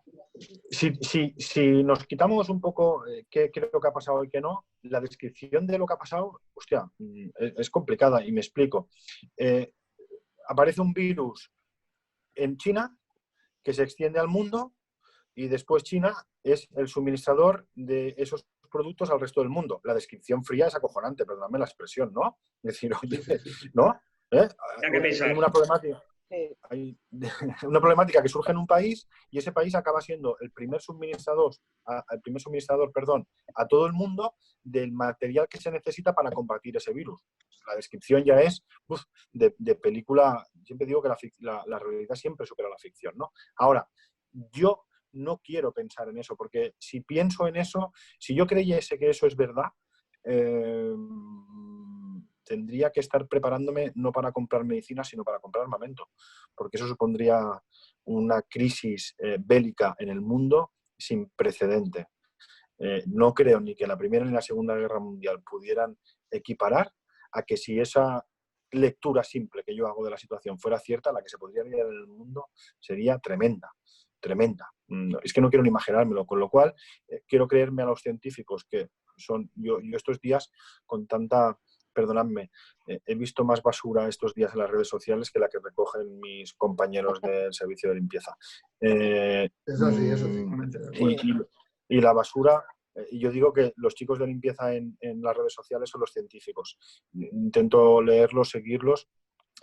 si nos quitamos un poco qué creo que ha pasado y qué no, la descripción de lo que ha pasado, hostia, es complicada, y me explico. Aparece un virus en China que se extiende al mundo, y después China es el suministrador de esos productos al resto del mundo. La descripción fría es acojonante, perdóname la expresión, ¿no? Es decir, oye, ¿no? Hay una problemática. Hay una problemática que surge en un país, y ese país acaba siendo el primer suministrador a todo el mundo del material que se necesita para combatir ese virus. La descripción ya es de película. Siempre digo que la realidad siempre supera la ficción, ¿no? Ahora, yo no quiero pensar en eso, porque si pienso en eso, si yo creyese que eso es verdad, tendría que estar preparándome no para comprar medicina, sino para comprar armamento, porque eso supondría una crisis bélica en el mundo sin precedente. No creo ni que la Primera ni la Segunda Guerra Mundial pudieran equiparar a que, si esa lectura simple que yo hago de la situación fuera cierta, la que se podría ver en el mundo sería tremenda. Es que no quiero ni imaginármelo, con lo cual quiero creerme a los científicos, que son yo estos días, con tanta, perdonadme, he visto más basura estos días en las redes sociales que la que recogen mis compañeros del servicio de limpieza. Eso sí. Y la basura Y yo digo que los chicos de limpieza en las redes sociales son los científicos. Intento leerlos, seguirlos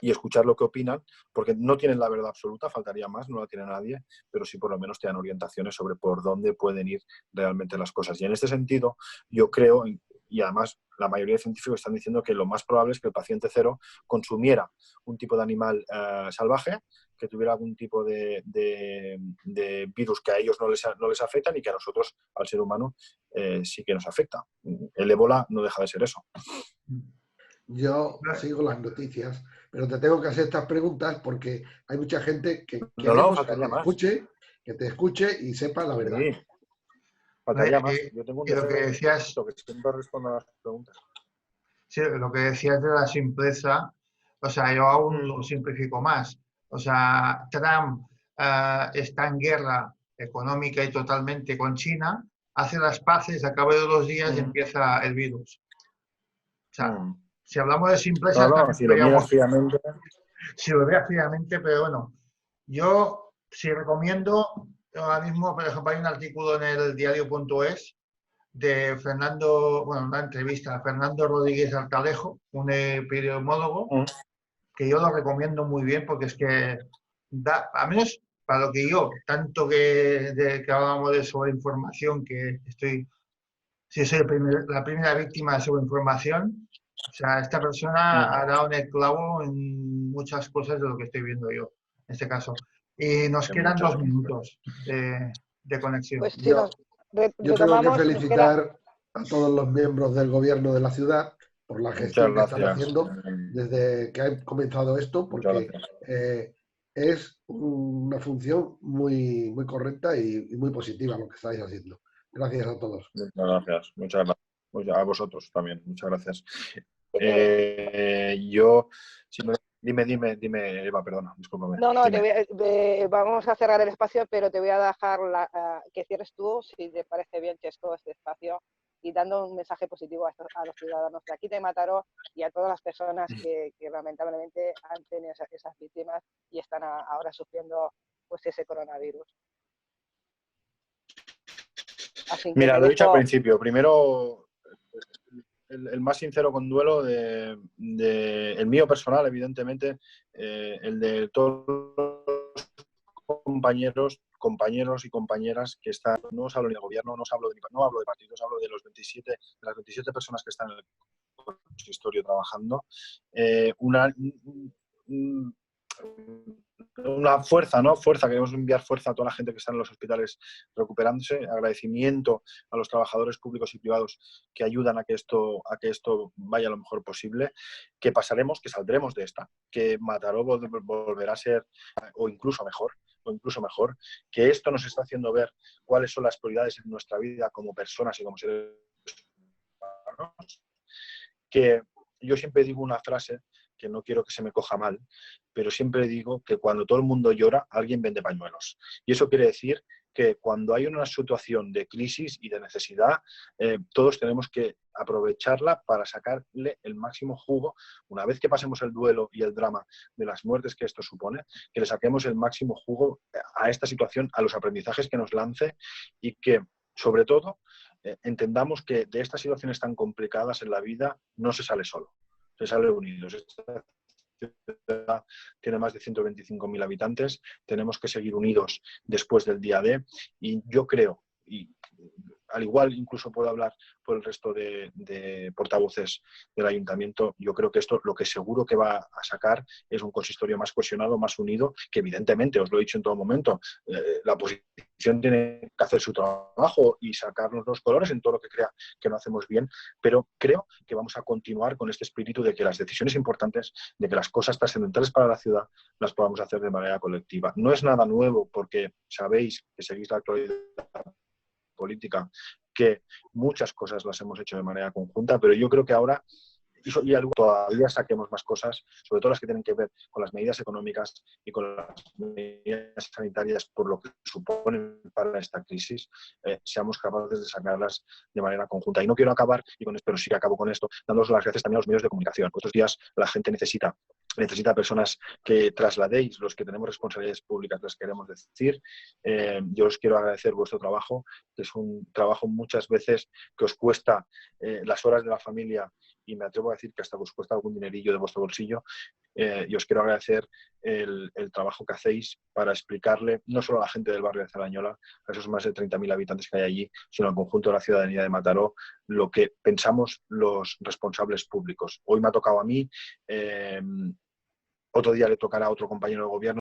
y escuchar lo que opinan, porque no tienen la verdad absoluta, faltaría más, no la tiene nadie, pero sí por lo menos te dan orientaciones sobre por dónde pueden ir realmente las cosas. Y en este sentido, yo creo, y además la mayoría de científicos están diciendo que lo más probable es que el paciente cero consumiera un tipo de animal salvaje, que tuviera algún tipo de virus que a ellos no les afectan y que a nosotros, al ser humano, sí que nos afecta. El ébola no deja de ser eso. Yo sigo las noticias, pero te tengo que hacer estas preguntas porque hay mucha gente que No, queremos que te escuche y sepa la verdad. Sí. Faltaría más. Y Yo tengo un lo que decías, que siempre respondo a las preguntas. sí, lo que decías de la simpleza, o sea, yo aún lo simplifico más. O sea, Trump está en guerra económica y totalmente con China, hace las paces, a cabo de 2 días empieza el virus. O sea, si hablamos de simpleza, No, si lo miras fríamente. Si lo veas fríamente, pero bueno, yo sí recomiendo, ahora mismo, por ejemplo, hay un artículo en el diario.es de Fernando, bueno, una entrevista a Fernando Rodríguez Arcalejo, un epidemiólogo, que yo lo recomiendo muy bien porque es que da, a menos para lo que yo, tanto que hablamos de sobreinformación, que si soy la primera víctima de sobreinformación, o sea, esta persona ha dado en el clavo en muchas cosas de lo que estoy viendo yo, en este caso. Y nos quedan 2 minutos de conexión. Pues sí, Yo tengo que felicitar a todos los miembros del gobierno de la ciudad por la gestión que están haciendo desde que ha comenzado esto, porque es una función muy, muy correcta y muy positiva lo que estáis haciendo. Gracias a todos. Muchas gracias. A vosotros también, muchas gracias. Yo, dime, Eva, perdona, discúlpame. No, vamos a cerrar el espacio, pero te voy a dejar que cierres tú, si te parece bien, Chesco, este espacio, y dando un mensaje positivo a los ciudadanos de aquí de Mataró y a todas las personas que lamentablemente han tenido esas víctimas y están ahora sufriendo pues ese coronavirus. Así que mira, lo he dicho al principio. Primero, el más sincero conduelo el mío personal, evidentemente, el de todos los compañeros y compañeras que están, no os hablo ni de gobierno, no hablo de partidos, hablo de las 27 personas que están en el consistorio trabajando. Una fuerza, ¿no? Queremos enviar fuerza a toda la gente que está en los hospitales recuperándose, agradecimiento a los trabajadores públicos y privados que ayudan a que esto vaya lo mejor posible, que saldremos de esta, que Mataró volverá a ser o incluso mejor, que esto nos está haciendo ver cuáles son las prioridades en nuestra vida como personas y como seres humanos, que yo siempre digo una frase que no quiero que se me coja mal, pero siempre digo que cuando todo el mundo llora, alguien vende pañuelos. Y eso quiere decir que cuando hay una situación de crisis y de necesidad, todos tenemos que aprovecharla para sacarle el máximo jugo. Una vez que pasemos el duelo y el drama de las muertes que esto supone, que le saquemos el máximo jugo a esta situación, a los aprendizajes que nos lance y que, sobre todo, entendamos que de estas situaciones tan complicadas en la vida no se sale solo. Se sale unidos. Esta ciudad tiene más de 125.000 habitantes, tenemos que seguir unidos después del día D y yo creo, y al igual incluso puedo hablar por el resto de portavoces del ayuntamiento, yo creo que esto lo que seguro que va a sacar es un consistorio más cohesionado, más unido, que evidentemente, os lo he dicho en todo momento, la oposición tiene que hacer su trabajo y sacarnos los colores en todo lo que crea que no hacemos bien, pero creo que vamos a continuar con este espíritu de que las decisiones importantes, de que las cosas trascendentales para la ciudad las podamos hacer de manera colectiva. No es nada nuevo porque sabéis que seguís la actualidad política, que muchas cosas las hemos hecho de manera conjunta, pero yo creo que ahora y algo todavía saquemos más cosas, sobre todo las que tienen que ver con las medidas económicas y con las medidas sanitarias por lo que suponen para esta crisis, seamos capaces de sacarlas de manera conjunta. Y no quiero acabar, pero sí acabo con esto, dándoos las gracias también a los medios de comunicación. Estos días la gente necesita necesita personas que trasladéis, los que tenemos responsabilidades públicas, les queremos decir. Yo os quiero agradecer vuestro trabajo, que es un trabajo muchas veces que os cuesta las horas de la familia, y me atrevo a decir que hasta os cuesta algún dinerillo de vuestro bolsillo. Y os quiero agradecer el trabajo que hacéis para explicarle no solo a la gente del barrio de Cerdañola, a esos más de 30.000 habitantes que hay allí, sino al conjunto de la ciudadanía de Mataró, lo que pensamos los responsables públicos. Hoy me ha tocado a mí, otro día le tocará a otro compañero de gobierno.